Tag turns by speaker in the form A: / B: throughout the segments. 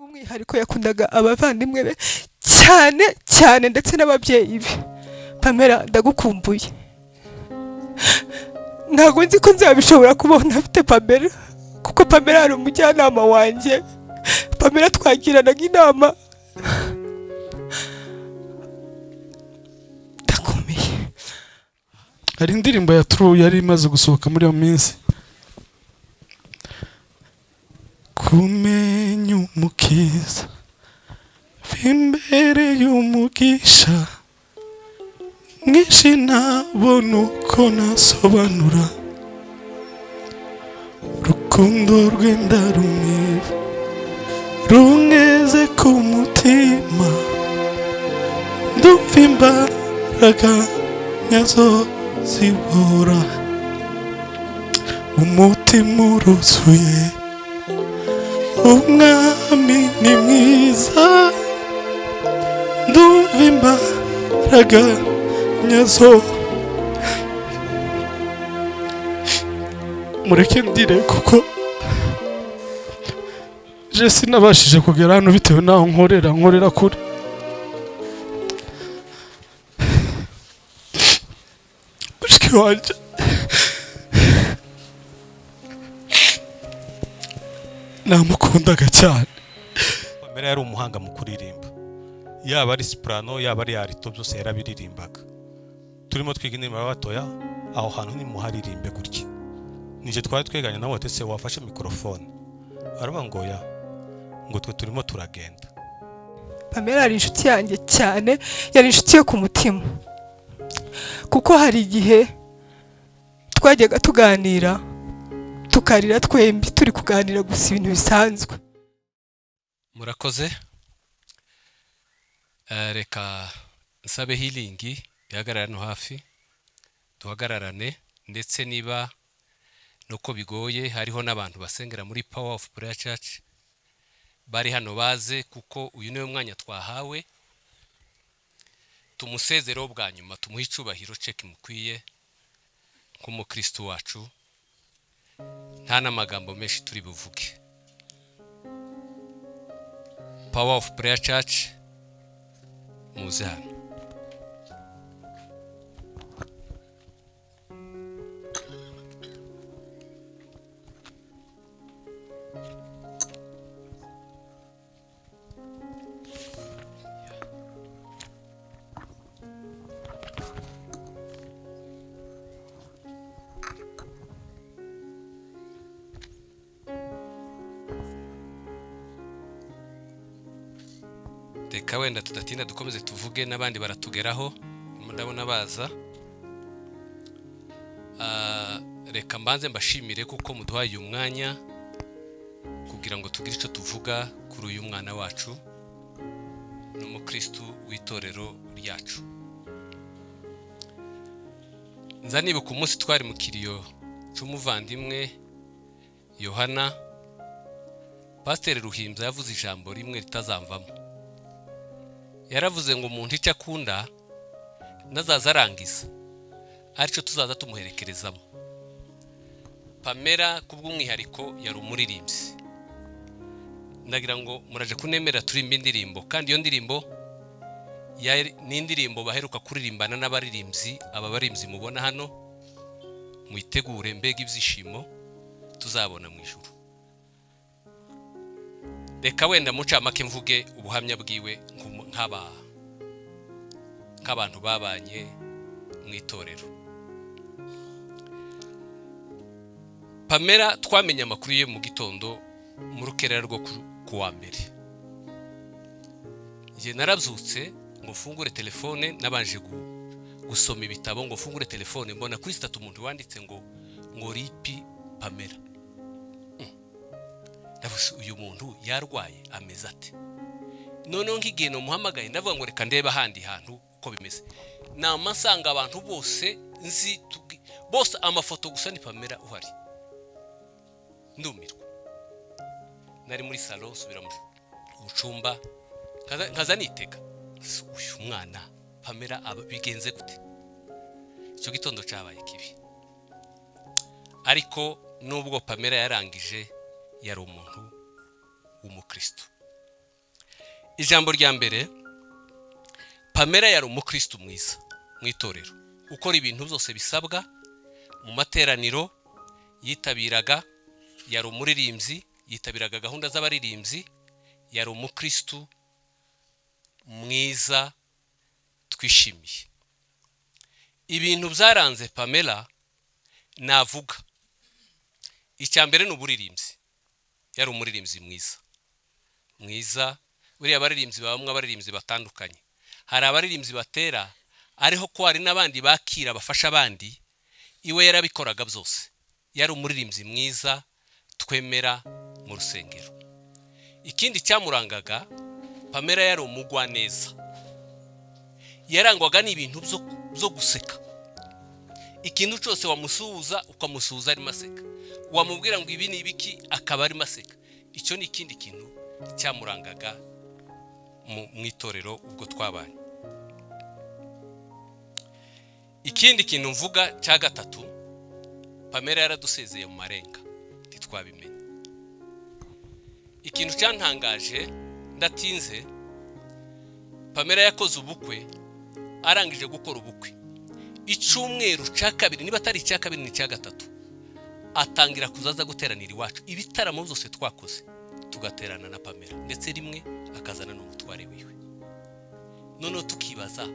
A: bw'umwihariko yakundaga abavandimwe be cyane cyane ndetse n'ababyeyi be. Pamella, ndagukumbuye. Ntabwo nzi ko nzabishobora kubona afite Pamella, kuko Pamella ari umujyanama wanjye. Pamella twagiranaga inama. Ndakomeye.
B: Hari indirimbo ya True yari imaze gusohoka muri iyo minsi. Kumenya umukiza imbere y'umugisha mwinshi ntabona uko nasobanura urukundo rwenda rumwe rungeze ku mutima ndumva imbaraga nyazo zibora umutima uruzuye umwami ni mwiza ndumva imbaraga nyazo. Mureke ndire kuko je sinabashije kugera hano bitewe naho nkorera kure. Mushiki wanje namukundaga cyane.
C: Pamella yari umuhanga mu kuririmba, yaba ari soprano yaba ari alto byose yarabiririmbaga. Turimo twiga indirimbo y'abatoya, aho hantu ni muharirimbe gutya. Nije twari tweganye nawe atese wafashe mikrofone aravuga ngo ya ngo twe turimo turagenda.
A: Pamella ari inshuti yanjye cyane, yari inshuti yo ku mutima, kuko hari igihe twajyaga tuganira tukarira twembi turi kuganira gusa ibintu bisanzwe.
D: Murakoze. Reka nsabe healing bihagarara no hafi duhagararane, ndetse niba nuko bigoye hariho n'abantu basengera muri Power of Prayer Church bari hano baze, kuko uyu niwe mwanya twahawe. Tumusezero bwa nyuma, tumuhe icubahiro ceke mukwiye nk'umukristo wacu, nta n'amagambo menshi turi buvuge. Power of Prayer Church muze hano. Reka wenda tudatinda dukomeze tuvuge n'abandi baratugeraho, ndabona baza. Reka mbanze mbashimire kuko muduhaye umwanya kugira ngo tugire icyo tuvuga kuri uyu mwana wacu n'umukristo w'itorero ryacu. Nzanibuka ku munsi twari mu kiriyo cy'umuvandimwe Yohana, Pastor Ruhimbya yavuze ijambo rimwe ritazamvamo. Yaravuze ngo umuntu icyo akunda nazaza arangiza aricyo tuzaza tumuherekerezamo. Pamella kubw'umwihariko yari umuririmbyi. Ndagira ngo muraje kunemera turimba indirimbo, kandi iyo ndirimbo ni indirimbo baheruka kuririmbana n'abaririmbyi. Aba baririmbyi mubona hano muyitegure, mbega ibyishimo tuzabona mu ijuru. Reka wenda mucamake mvuge ubuhamya bwiwe nk'abantu babanye mu itorero. Pamella twamenye amakuru ye mu gitondo mu rukerera rwo kuwa mbere. Nje narabyutse ngo mfungure telefone, nabanje gusoma ibitabo ngo mfungure telefone, mbona kuri sitatu umuntu wanditse ngo ripi Pamella. Ndavuze uyu muntu yarwaye ameze ate? Noneho ngigiye no muhamagaye ndavuga ngo reka ndeba handi hantu uko bimeze. Namasanga abantu bose nzi bose amafoto gusa ni Pamella uhari. Ndumirwa. Nari muri salon subira mu cyumba kaza nitega. Uyu mwana Pamella bigenze gute? Icyo gitondo cyabaye kibi. Ariko nubwo Pamella yarangije yari umuntu w'umukristo. ijambo rya mbere, Pamella yari umukristo mwiza mu itorero, ukora ibintu byose bisabwa mu materaniro, yitabiraga, yari umuririmbyi, yitabiraga gahunda z'abaririmbyi, yari umukristo mwiza twishimiye. Ibintu byaranze Pamella navuga, icya mbere ni uburirimbyi. Yari umuririmbyi mwiza. Buriya abaririmbyi bamwe abaririmbyi batandukanye, hari abaririmbyi batera ariho ko hari n'abandi bakira bafasha abandi, iwe yarabikoraga byose. Yari umuririmbyi mwiza twemera mu rusengero. Ikindi cyamurangaga, Pamella yari umugwa neza, yarangwaga n'ibintu byo guseka. Ikintu cyose wamusuhuza ukamusuhuza ari maseka, wamubwira ngo ibi ni ibiki akaba ari maseka. Icyo ni ikindi kintu cyamurangaga mu itorero ubwo twabanye. Ikindi kintu mvuga cya gatatu, Pamella yaradusezeye mu marenga ntitwabimenye. Ikintu cyantangaje ndatinze, Pamella yakoze ubukwe, arangije gukora ubukwe icyumweru cya kabiri, niba atari icya kabiri ni icya gatatu, atangira kuzaza guteranira Iwacu. Ibitaramo byose twakoze tugaterana na Pamella, ndetse rimwe akazana n'umutware wiwe. None tukibaza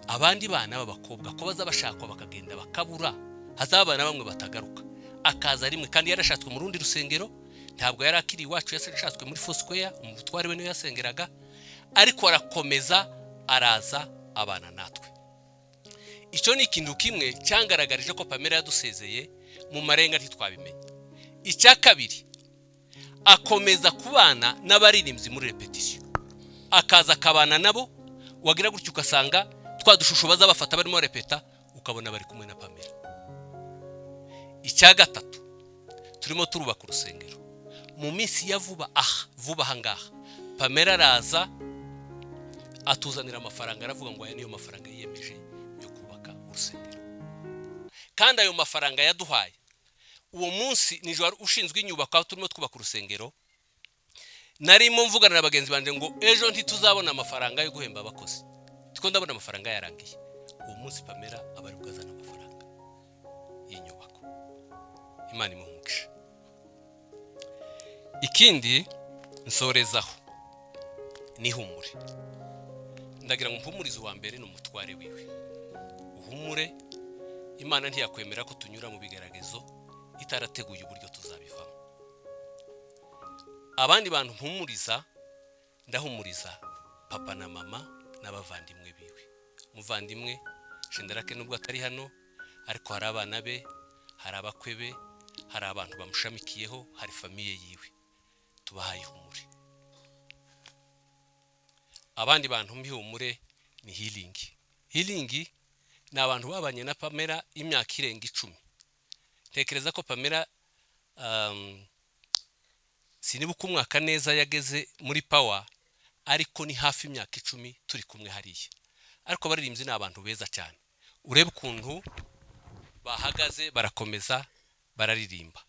D: abandi bana b'abakobwa ko baza bashakwa bakagenda bakabura, hazabana bamwe batagaruka, akaza rimwe kandi yarashatswe mu rundi rusengero, ntabwo yari akiri Iwacu, yashatswe muri Foursquare, umutware we niwe yasengeraga, ariko arakomeza araza abana natwe. Icyo ni ikintu kimwe cyangaragarije ko Pamella yadusezeye mu marenga ntitwabimenye. Icya kabiri, akomeza kubana n'abaririmbyi muri repetition, akaza akabana nabo, wagira gutyo ugasanga twadushusho baza bafata barimo repeta, ukabona bari kumwe na Pamella. Icya gatatu, turimo turubaka urusengero. Mu minsi ya vuba aha ngaha, Pamella araza atuzanira amafaranga, aravuga ngo aya niyo mafaranga yiyemeje yo kubaka urusengero. Kandi ayo mafaranga yaduhaye uwo munsi nijoro ushinzwe inyubako aho turimo twubaka urusengero, narimo mvugana na bagenzi banje ngo ejo ntituzabona amafaranga yo guhemba abakozi, tiko ndabona amafaranga yarangiye. Uwo munsi Pamella abari kugazana amafaranga y'inyubako. Imana imuhungisha. Ikindi nsorezaho ni humure. Ndagira ngo mpumurize uwa mbere n'umutware wiwe. Uhumure, Imana ntiyakwemera ko tunyura mu bigeragezo itarateguye uburyo tuzabivamo. Abandi bantu mpumuriza, ndahumuriza papa na mama n'abavandimwe biwe. Umuvandimwe Shenderake nubwo atari hano, ariko hari abana be, hari abakwe be, hari abantu bamushamikiyeho, hari famiye yiwe. Tubahaye humure. Abandi bantu mbihumure ni Healing ni abantu babanye na Pamella imyaka irenga 10. Tekereza ko Pamella sinibuka umwaka neza yageze muri Power, ariko ni hafi imyaka 10 turi kumwe hariya. Ariko baririmbyi ni abantu beza cyane, urebe ukuntu bahagaze barakomeza bararirimba.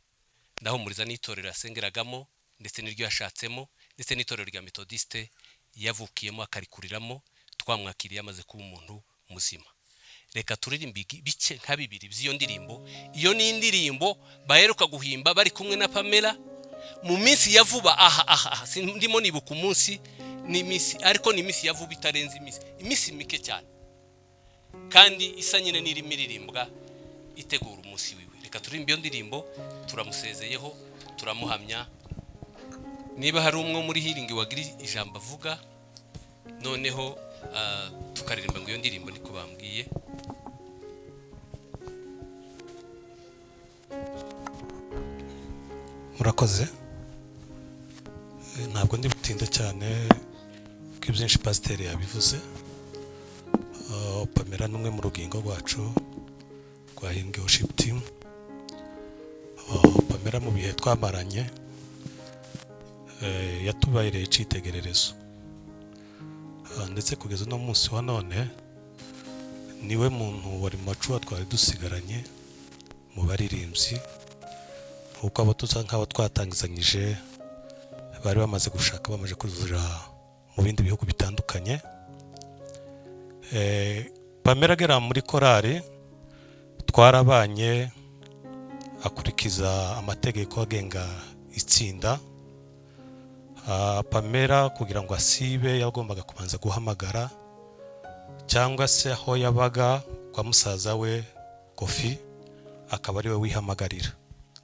D: Ndahumuriza n'itorero yasengeragamo, ndetse n'iryo yashatsemo, ndetse n'itorero rya Methodiste yavukiyemo akarikuriramo, twamwakiriye amaze kuba umuntu muzima. Reka turirimbe bice nka bibiri by'iyo ndirimbo. Iyo ni indirimbo baheruka guhimba bari kumwe na Pamella mu minsi ya vuba. Ndimo nibuka umunsi n'imisi, ariko ni imisi ya vuba itarenze imisi mike cyane, kandi isa nyine n'iri miririmbwa itegura umunsi wiwe. Reka turirimbe iyo ndirimbo, turamusezeyeho, turamuhamya. Niba hari umwe muri Healing wagira ijambo avuga, noneho tukaririmba ngo iyo ndirimbo niko bambwiye.
C: Murakoze. Ntabwo ndi butinde cyane ko ibyinshi pasiteri yabivuze. Pamella n'umwe mu rugingo rwacu rwa Healing Worship Team. Pamella mu bihe twamaranye yatubayireye icitegererezo, ndetse kugeza no munsi wa none niwe muntu wari macuwa twari dusigaranye mu baririmbyi, kuko abo tuza nk'abo twatangizanyije bari bamaze gushaka, bamaze kuzuza mu bindi bihugu bitandukanye. Pamella agera muri korali twarabanye akurikiza amategeko agenga itsinda. Pamella kugira ngo asibe yagombaga kubanza guhamagara cyangwa se aho yabaga kwa musaza we Kofi akaba ari we wihamagarira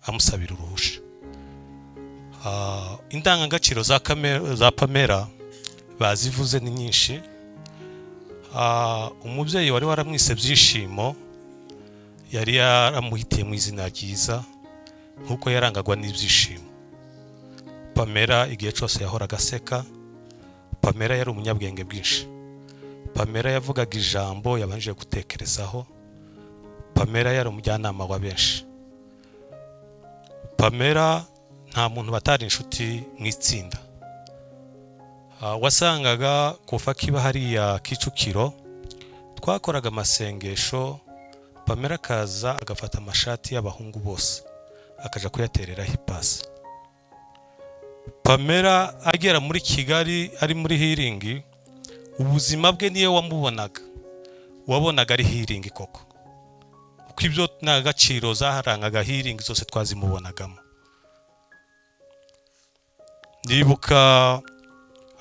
C: amusabira uruhusha. Indangagaciro za Pamella bazivuze ni nyinshi. Umubyeyi wari waramwise Byishimo yari yaramuhitiye mu izina ryiza nkuko yarangagwa n'ibyishimo. Pamella igihe cyose yahoraga aseka. Pamella yari umunyabwenge bwinshi. Pamella yavugaga ijambo yabanje gutekerezaho. Pamella yari umujyanama wa benshi. Pamella nta muntu batari inshuti mu itsinda. Wasangaga kuva kiba hariya Kicukiro twakoraga amasengesho. Pamella akaza agafata amashati y'abahungu bose akaja kuyatereraho ipasi. Pamella agera muri Kigali ari muri healing, ubuzima bwe niyo wabonaga ari healing koko, kuko ibyo n'agaciro zaharangaga healing zose twazimubonagamo. Ndibuka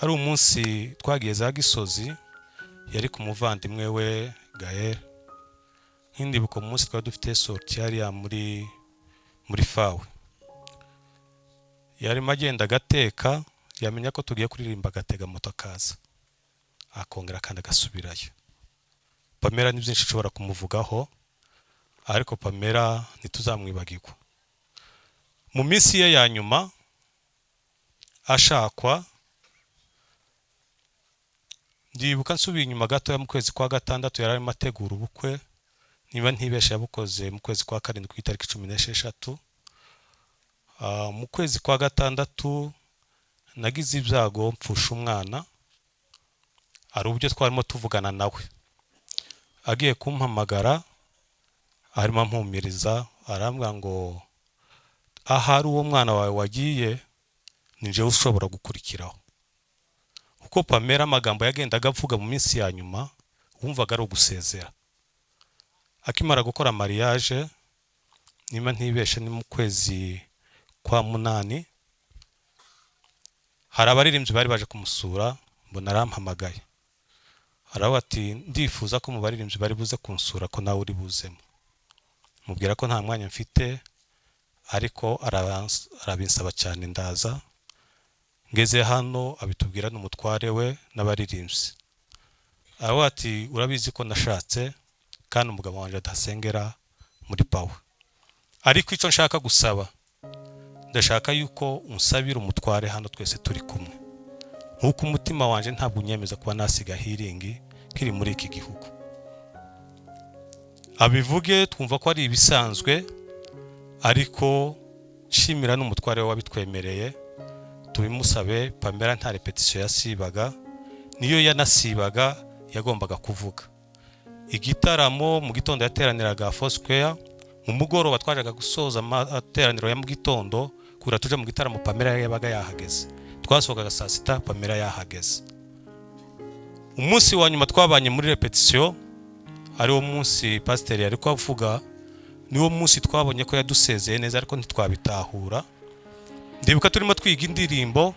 C: ari umunsi twagiye za Gisozi, yari ku muvandimwe we Gael. Ndibuka umunsi twari dufite sorti hariya muri fawe. Yari magenda gateka, yamenya ko tugiye kuririmba gatega moto akaza akongera kandi agasubirayo. Pamella ni byinshi ushobora kumuvugaho, ariko Pamella ntituzamwibagirwa. Mu minsi ye ya nyuma ashakwa, ndibuka nsubiye inyuma gato ya mu kwezi kwa gatandatu yari arimo ategura ubukwe, niba ntibeshe yabukoze mu kwezi kwa karindwi ku itariki 16. Mu kwezi kwa gatandatu nagize ibyago mpfusha umwana. Ari ubyo twarimo tuvugana nawe, agiye kumpamagara arimo ampumiriza, arambwira ngo ahari uwo mwana wawe wagiye nije ushobora gukurikiraho. Uko Pamella amagambo yagendaga avuga mu minsi ya nyuma wumvaga ari ugusezera. Akimara gukora mariage, niba ntibeshe ni mu kwezi kwa 8, hari abaririmbyi bari baje kumusura, mbona arampamagaye. Aravuga ati ndifuza ko mu baririmbyi bari buze kunsura ko nawe uri buzemo. Mubwira ko nta mwanya mfite, ariko arabinsaba cyane ndaza. Ngeze hano abitubwira n'umutware we n'abaririmbyi. Aravuga ati urabizi ko nashatse kandi umugabo wanje adasengera muri pawe, ariko icyo nshaka gusaba, ndashaka yuko unsabira umutware hano twese turi kumwe, nkuko umutima wanje ntabwo unyemeza kuba nasiga healing kiri muri iki gihugu. Abivuge twumva ko ari ibisanzwe, ariko shimira n'umutware we wabitwemereye tubimusabe. Pamella nta repetition yasibaga, niyo yanasibaga yagombaga kuvuga. Igitaramo mu gitondo yateraniraga Foursquare, mu mugoroba twajaga gusoza amateraniro ya mu gitondo kura tuje mu gitaramo Pamella yabaga yahageze. Twasohokaga saa 6 Pamella yahageze. Umunsi wa nyuma twabanye muri repetition, ari wo munsi pastor yari kwavuga, niwo munsi twabonye ko yadusezeye neza, ariko ntitwabitahura. Ndibuka turimo twiga indirimbo,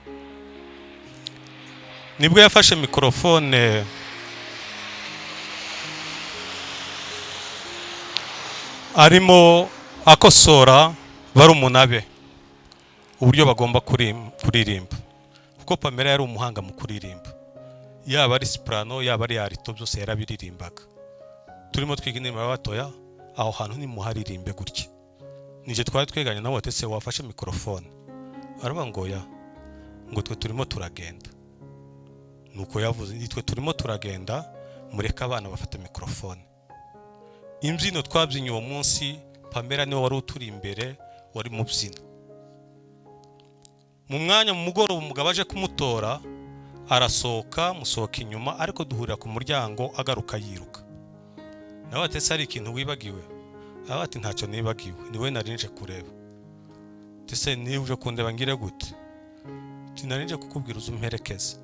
C: nibwo yafashe microphone arimo akosora barumuna be uburyo bagomba kuririmba, kuko Pamella yari umuhanga mu kuririmba. Yaba ari soprano yaba ari alto byose yarabiririmbaga. Turimo twiga indirimbo y'abatoya, aho hantu ni muharirimbe gutya. Nije twari tweganye nawe tese wafashe microphone. Aravuga ngo twe turimo turagenda. Nuko yavuze nitwe turimo turagenda, mureka abana bafata microphone. Imbyino twabyinnye uwo munsi Pamella niwe wari uturi imbere, wari mu byina. Mu mwanya mu mugoroba umugabo aje kumutora, arasohoka musohoka inyuma, ariko duhurira ku muryango agaruka yiruka. Nawe atese ari ikintu wibagiwe? Ati ntacyo nibagiwe, niwe narinje kureba. Tese niba uje kundeba ngire gute? Tinarinje kukubwira uzumperekeze.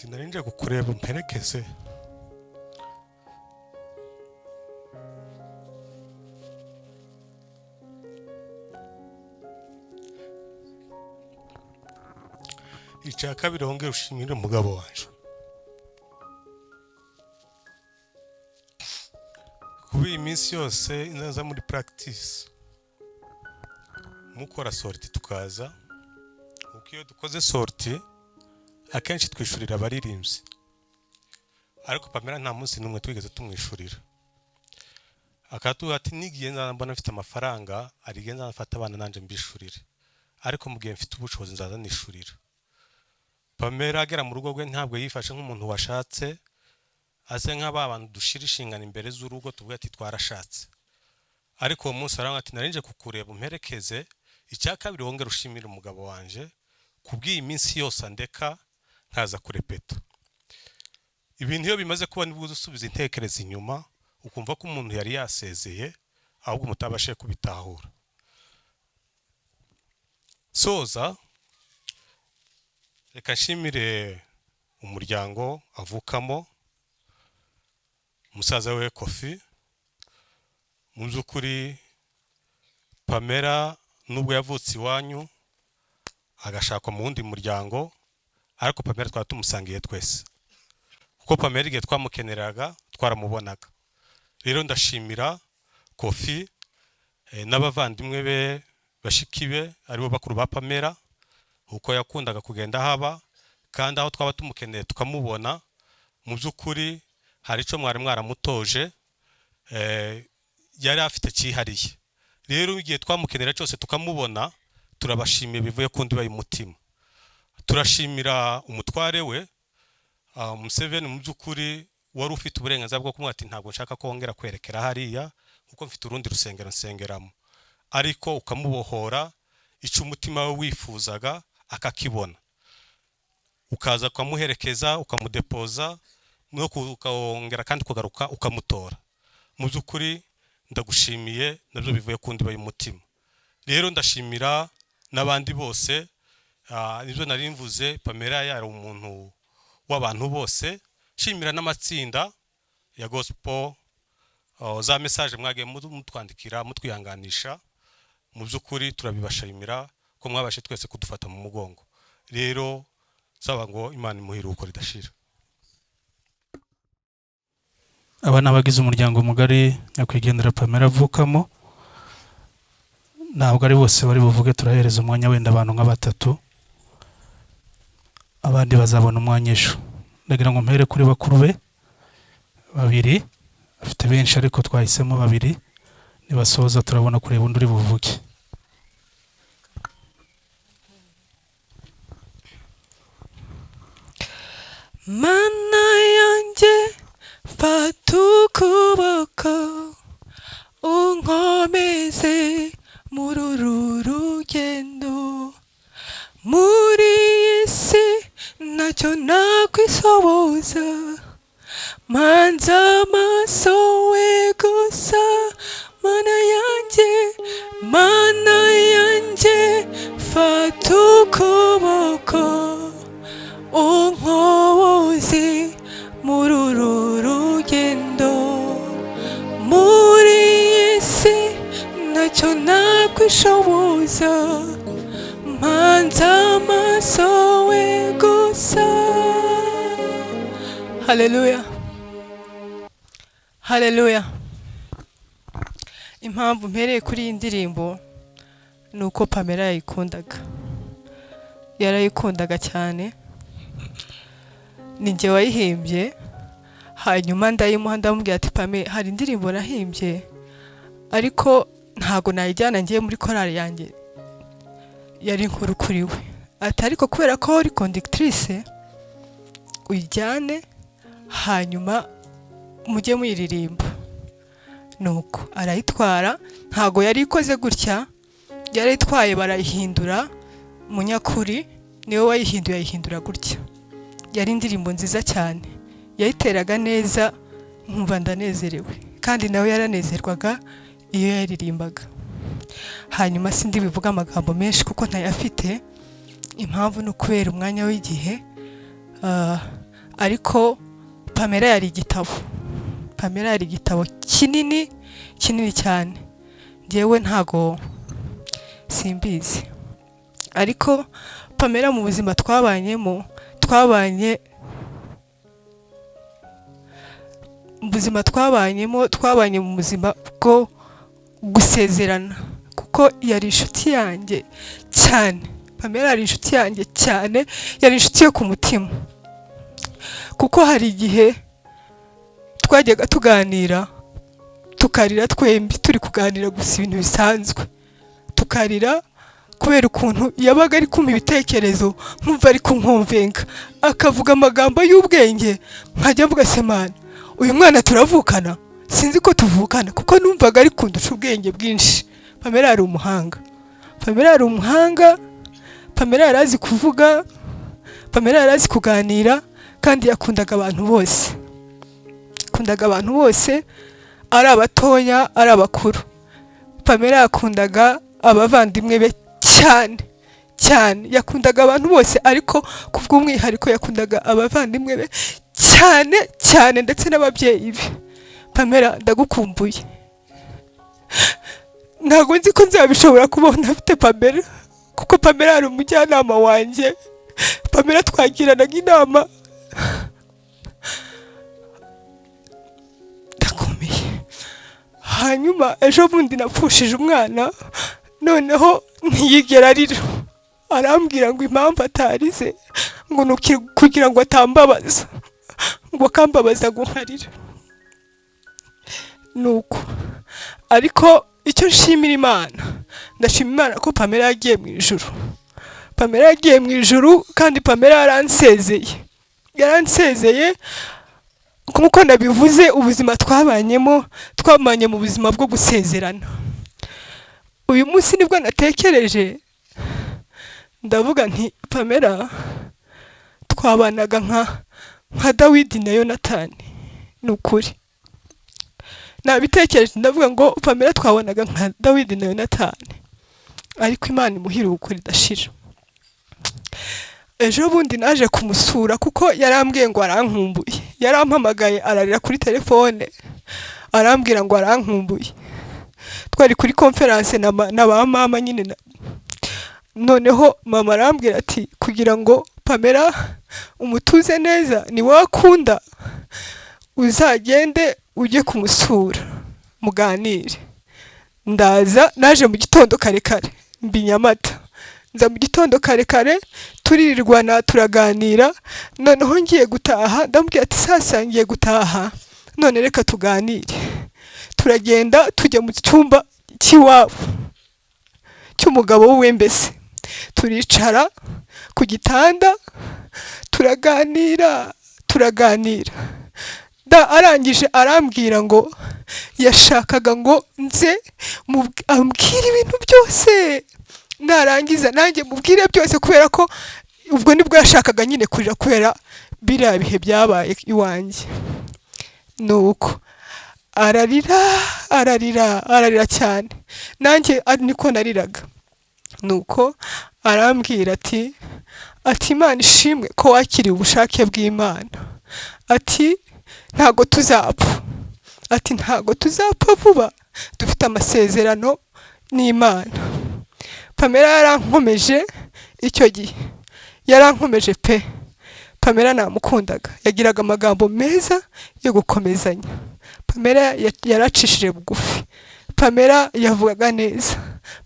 C: ati narinje kukureba umperekeze. Icya kabiri wongera ushimire umugabo wanje. Kuba iyi minsi yose nzaza muri practice mukora sorti tukaza, kuko iyo dukoze sorti akenshi twishurira abaririmbyi, ariko Pamella nta munsi n'umwe twigeze tumwishurira. Akatuha ati nigiye mbona mfite amafaranga arigenza nafata abana nanje mbishurire, ariko mu gihe mfite ubushobozi nzaza nishurira. Pamella agera mu rugo rwe ntabwo yifashe nk'umuntu washatse, ase nk'abantu dushira ishingana imbere z'urugo tuvuga ati twarashatse. Ariko uwo munsi aravuga ati narinje kukureba umperekeze. Icya kabiri wongera ushimire umugabo wanje kubw'iyi minsi yose andeka nkaza kurepeta. Ibintu iyo bimaze kuba nibwo usubiza intekerezo inyuma ukumva ko umuntu yari yasezeye ahubwo mutabashe kubitahura. Soza reka nshimire umuryango avukamo, umusaza we Kofi. Mu by'ukuri Pamella nubwo yavutse iwanyu agashakwa mu wundi muryango, ariko Pamella twari tumusangiye twese, kuko Pamella igihe twamukeneraga twaramubonaga. Rero ndashimira Kofi n'abavandimwe be bashiki be aribo bakuru ba Pamella, uko yakundaga kugenda haba, kandi aho twaba tumukeneye tukamubona. Mu by'ukuri hari ico mwari mwaramutoje yari afite cyihariye. Rero igihe twamukenera cyose tukamubona, turabashimiye bivuye ku ndiba y'umutima. Turashimira umutware we Museveni, mu by'ukuri wari ufite uburenganzira bwo kumwe ati ntabwo nshaka ko wongera kwerekera hariya kuko mfite urundi rusengero nsengeramo, ariko ukamubohora ico umutima we wifuzaga akakibona, ukaza ukamuherekeza ukamudepoza no ukongera kandi kugaruka ukamutora. Mu by'ukuri ndagushimiye, nabyo bivuye ku ndiba y'umutima. Rero ndashimira n'abandi bose, nibyo nari mvuze, Pamella yari umuntu w'abantu bose. Shimira n'amatsinda ya gospel, za message mwagiye mutwandikira mutwihanganisha. Mu by'ukuri turabibashimira ko mwabashe twese kudufata mu mugongo. Rero saba ngo Imana imuhire uko ridashira.
B: Abana bagize umuryango mugari nyakwigendera Pamella avukamo, ntabwo ari bose bari buvuge, turahereza umwanya wenda abantu nka batatu, abandi bazabona umwanya ejo. Ndagira ngo mpere kuri bakuru be babiri, afite benshi ariko twahisemo babiri, nibasoza turabona kureba undi uri buvuge.
A: Mana yanjye fata ukuboko unkomeze muri uru rugendo, muri iyi si ntacyo nakwisoboza, mpanze amaso we gusa. Mana yanjye fata ukuboko unkoze muri uru rugendo, muri iyi si ntacyo nakwishoboza, mpanze amaso we gusa. Haleluya, haleluya. Impamvu mpereye kuri iyi ndirimbo ni uko Pamella yayikundaga, yarayikundaga cyane. Ni njye wayihimbye, hanyuma ndayimuha ndamubwira ati Pamella, hari indirimbo nahimbye ariko ntago nayijyana ngiye muri korali yanjye, yari inkuru kuri we. Ati ariko kubera ko uri conductrice uyijyane hanyuma mujye muyiririmba. Nuko arayitwara, ntago yari ikoze gutya, yarayitwaye barayihindura. Munyakuri niwe wayihinduye, ayihindura gutya. Yari indirimbo nziza cyane, yayiteraga neza, nkumva ndanezerewe, kandi nawe yaranezerwaga iyo yaririmbaga. Hanyuma sindi bivuga amagambo menshi kuko ntayafite, impamvu no kubera umwanya w'igihe. ariko Pamella yari igitabo kinini cyane, njyewe ntago simbizi, ariko Pamella mu buzima twabanye mu buzima bwo gusezerana, kuko yari inshuti yanjye cyane. Pamella yari inshuti yanjye cyane, yari inshuti yo ku mutima, kuko hari igihe twajyaga tuganira tukarira twembi, turi kuganira gusa ibintu bisanzwe, tukarira kubera ukuntu yabaga ari kumpa ibitekerezo nkumva ari kunkomvenga, akavuga amagambo y'ubwenge, nkajya mvuga se Mana, uyu mwana turavukana? Sinzi ko tuvukana, kuko numvaga ari kundusha ubwenge bwinshi. Pamella yari umuhanga, Pamella yari azi kuvuga, Pamella yari azi kuganira, kandi yakundaga abantu bose, ari abatoya ari abakuru. Pamella yakundaga abavandimwe be cyane, yakundaga abantu bose, ariko kubw'umwihariko yakundaga abavandimwe be cyane, ndetse n'ababyeyi be. Pamella, ndagukumbuye, ntabwo nzi ko nzabishobora kubaho ntafite Pamella, kuko Pamella ari umujyanama wanjye. Pamella twagiranaga inama ndakomeye. Hanyuma ejo bundi napfushije umwana, noneho ntiyigera arira, arambwira ngo impamvu atarize ngo nuki kugira ngo atambabaza, ngo akambabaza ngo nkarira. Nuko ariko icyo nshimira Imana, ndashima Imana ko Pamella yagiye mu ijuru, kandi Pamella yaransezeye nk'uko nabivuze. Ubuzima twabanye mu buzima bwo gusezerana. Uyu munsi nibwo natekereje, ndavuga nti Pamella twabanaga nka Dawidi na Yonatani. Nukuri nabitekereje, ndavuga ngo Pamella twabanaga nka Dawidi na Yonatani, ariko Imana imuhira ukuri dashira. Ejo bundi naje kumusura, kuko yarambwiye ngo arankumbuye, yarampamagaye ararira kuri telefone, arambwira ngo arankumbuye. Twari kuri conference na ba mama nyine, noneho mama arambwira ati kugira ngo Pamella umutuze neza, ni wakunda uzagende ujye kumusura muganire. Naje mu gitondo kare Nyamata, nza mu gitondo kare turirirwana turaganira. Noneho ngiye gutaha, ndambwira ati sasa ngiye gutaha, none reka tuganire. Turagenda tujya mu cyumba cy'iwabo cy'umugabo we, mbese turicara ku gitanda turaganira. Arangije arambwira ngo yashakaga ngo nze ambwira ibintu byose, narangiza nanjye mubwire byose, kubera ko ubwo nibwo yashakaga nyine kurira, kubera biriya bihe byabaye iwanjye. Nuko ararira cyane, nanjye niko nariraga. Nuko arambwira ati Imana ishimwe ko wakiriye ubushake bw'Imana, ati ntago tuzapfa vuba, dufite amasezerano n'Imana. Pamella yarankomeje, icyo gihe yarankomeje pe. Pamella namukundaga, yagiraga amagambo meza yo gukomezanya. Pamella yaracishije bugufi, Pamella yavugaga neza,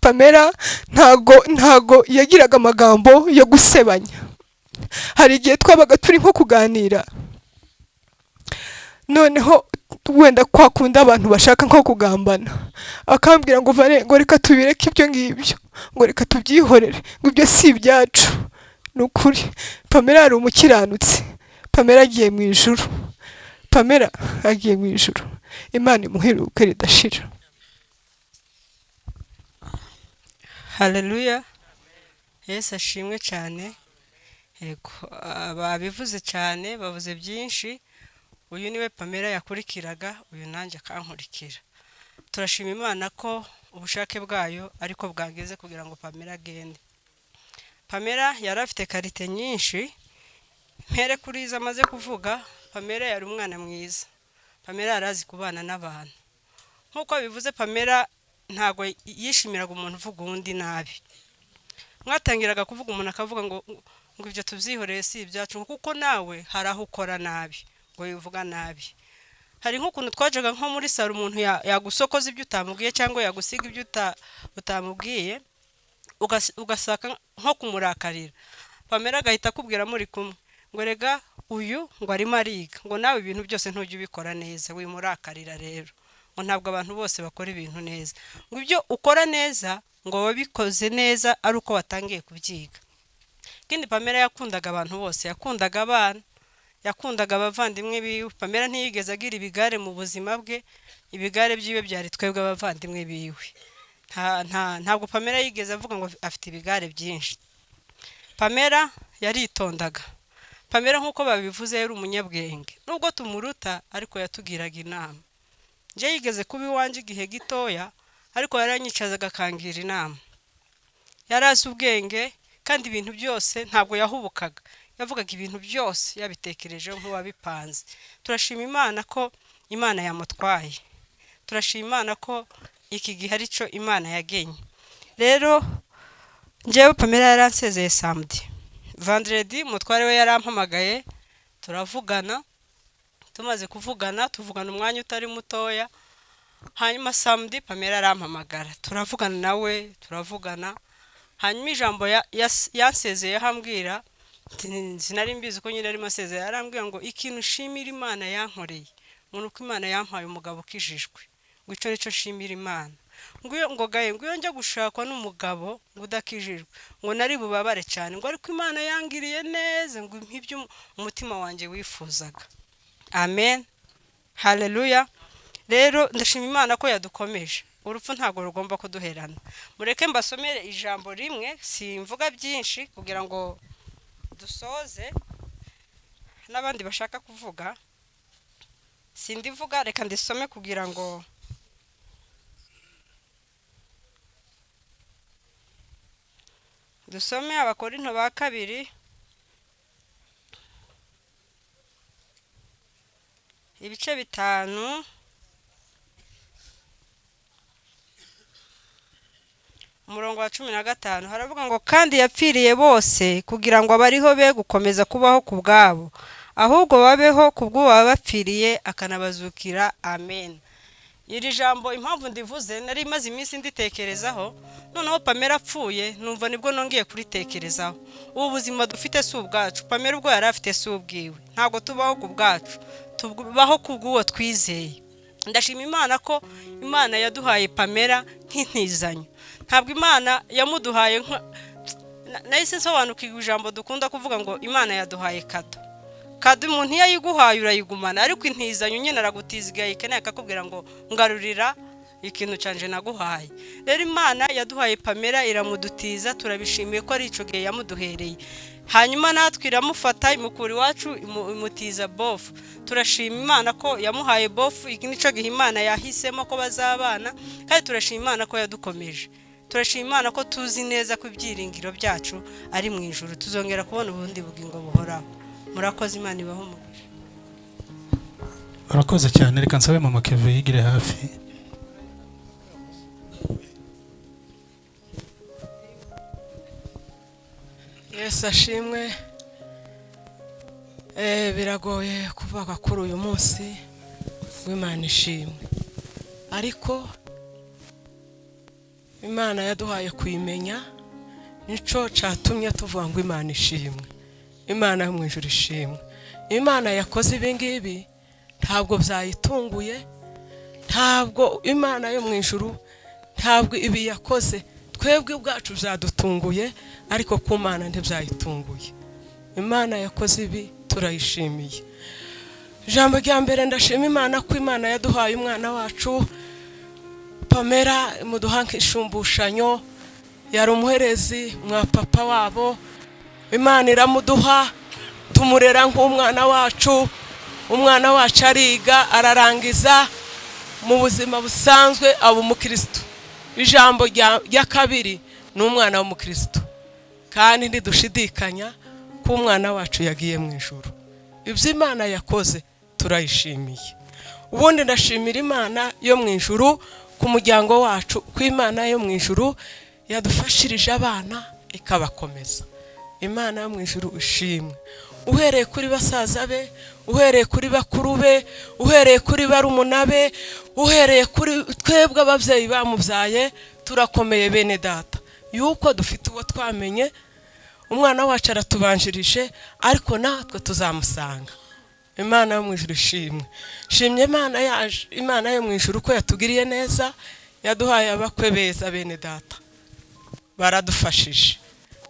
A: Pamella ntago yagiraga amagambo yo gusebanya. Hari igihe twabaga turi nko kuganira, noneho wenda kwakunda abantu bashaka nko kugambana, akambwira ngo vare, ngo reka tubireke ibyo ngibyo, ngo reka tubyihorere, ngo ibyo si ibyacu. Nukuri Pamella ari umukiranutsi, Pamella agiye mu ijuru, Pamella agiye mu ijuru. Imana imuheruke ridashira.
E: Haleluya, Yesu ashimwe cyane. Yego, babivuze cyane, bavuze byinshi. Uyu niwe Pamella yakurikiraga, uyu nanjye akankurikira. Turashima Imana ko ubushake bwayo ariko bwageze kugira ngo Pamella agende. Pamella yari afite karite nyinshi, mpere kuri izo amaze kuvuga. Pamella yari umwana mwiza. Pamella arazi kubana n'abantu. Nkuko bivuze, Pamella ntago yishimiraga umuntu uvuga undi nabi. Mwatangiraga kuvuga umuntu akavuga ngo ibyo tubyihoreye si ibyacu, kuko nawe hari aho ukora nabi ngo yivuga nabi. Hari nk'ukuntu twajaga nko muri saro, umuntu yagusokoza ibyo utamubwiye cyangwa yagusiga ibyo utamubwiye, ugasaka nko kumurakarira. Pamella agahita akubwira muri kumwe ngo rega uyu ngo arimo ariga, ngo nawe ibintu byose ntujye ubikora neza, wimurakarira rero. Ngo ntabwo abantu bose bakora ibintu neza, ngo ibyo ukora neza ngo wabikoze neza ari uko watangiye kubyiga. Kindi Pamella yakundaga abantu bose, yakundaga abana, yakundaga abavandimwe biwe. Pamella ntiyigeze agira ibigare mu buzima bwe, ibigare byiwe byari twebwe abavandimwe biwe. Ntabwo Pamella yigeze avuga ngo afite ibigare byinshi. Pamella yaritondaga. Pamella nkuko babivuze yari umunyabwenge, nubwo tumuruta ariko yatugiraga inama. Nje yigeze kuba iwanje igihe gitoya, ariko yaranyicazaga akangira inama. Yarazi ubwenge kandi ibintu byose ntabwo yahubukaga, yavugaga ibintu byose yabitekereje nk'uwabipanze. Turashima Imana ko Imana yamutwaye, turashima Imana ko iki gihe ari cyo Imana yagenye. Rero njyewe Pamella yaransezeye samedi. Vendredi umutware we yarampamagaye, turavugana. Tumaze kuvugana, tuvugana umwanya utari mutoya. Hanyuma samedi Pamella arampamagara, turavugana nawe, turavugana. Hanyuma ijambo yansezeye hambwira, sinari mbizi ko nyine ari masezeye, arambwira ngo ikintu shimira Imana yankoreye, ngo nuko Imana yampaye umugabo ukijijwe, ngo ico nico shimira Imana. Ngo gaye ngo njya gushakwa n'umugabo ngo udakijijwe, ngo nari bubabare cyane, ngo ariko Imana yangiriye neza, ngo impibyo umutima wanje wifuzaga. Amen, haleluya. Rero ndashima Imana ko yadukomeje. Urupfu ntago rugomba kuduherana. Mureke mbasomere ijambo rimwe, simvuga byinshi kugira ngo dusoze, n'abandi bashaka kuvuga sindivuga, reka ndisome kugira ngo dusome Abakorinto ba 2 ibice 5 umurongo wa 15. Haravuga ngo kandi yapfiriye bose kugira ngo abariho be gukomeza kubaho ku bwabo, ahubwo babeho kubwo bapfiriye akanabazukira. Amen. Iri jambo impamvu ndivuze, nari maze iminsi nditekerezaho, noneho Pamella apfuye numva nibwo nongeye kuritekerezaho. Ubu buzima dufite si ubwacu, Pamella ubwo yari afite si ubwiwe. Ntabwo tubaho ku bwacu, tubaho kubw'uwo twizeye. Ndashima Imana ko Imana yaduhaye Pamella nk'intizanyo. Ntabwo Imana yamuduhaye nahise nsobanukirwa ijambo dukunda kuvuga ngo Imana yaduhaye kado umuntu yayiguhaye urayigumana, ariko intizanyo nyine aragutizigaye ikeneye akakubwira ngo ngarurira ikintu canje naguhaye. Rero Imana yaduhaye Pamella iramudutiza, turabishimiye ko ari ico gihe yamuduhereye. Hanyuma natwe iramufata imukuri Iwacu imutiza bofu. Turashima Imana ko yamuhaye bofu, iki nico gihe Imana yahisemo ko bazabana, kandi turashima Imana ko yadukomeje. Turashima Imana ko tuzi neza ko ibyiringiro byacu ari mu ijuru, tuzongera kubona ubundi bugingo buhoraho. Murakoze, Imana ibaho umugisha.
B: Urakoze cyane. Reka nsabe mama Keve yigire hafi.
F: Yesu ashimwe. Biragoye kuvuga kuri uyu munsi w'Imana ishimwe, ariko Imana yaduhaye kuyimenya, nico catumye tuvuga ngo Imana ishimwe. Imana yo mu ijuru ishimwe. Imana yakoze ibingibi ntabwo byayitunguye, ntabwo Imana yo mu ijuru ntabwo ibi yakoze twebwe ubwacu byadutunguye, ariko ku Mana ntibyayitunguye. Imana yakoze ibi turayishimiye. Ijambo rya mbere ndashima Imana ko Imana yaduhaye umwana wacu Pamella, muduhanka ishumbushanyo, yari umuherezi mwa papa wabo. Imana iramuduha tumurera nk'umwana wacu. Umwana wacu ariga ararangiza mu buzima busanzwe aba umukristo. Ijambo rya kabiri ni umwana w'umukristo, kandi ntidushidikanya ko umwana wacu yagiye mu ijuru. Ibyo Imana yakoze turayishimiye. Ubundi ndashimira Imana yo mu ijuru ku muryango wacu, ko Imana yo mu ijuru yadufashirije abana ikabakomeza. Imana yo mu ijuru ishimwe. Uhereye kuri basaza be, uhereye kuri bakuru be, uhereye kuri barumuna be, uhereye kuri twebwe ababyeyi bamubyaye, turakomeye bene data yuko dufite uwo twamenye. Umwana wacu aratubanjirije, ariko natwe tuzamusanga. Imana yo mu ijuru ishimwe. Shimye Imana yo mu ijuru ko yatugiriye neza, yaduhaye abakwe beza bene data, baradufashije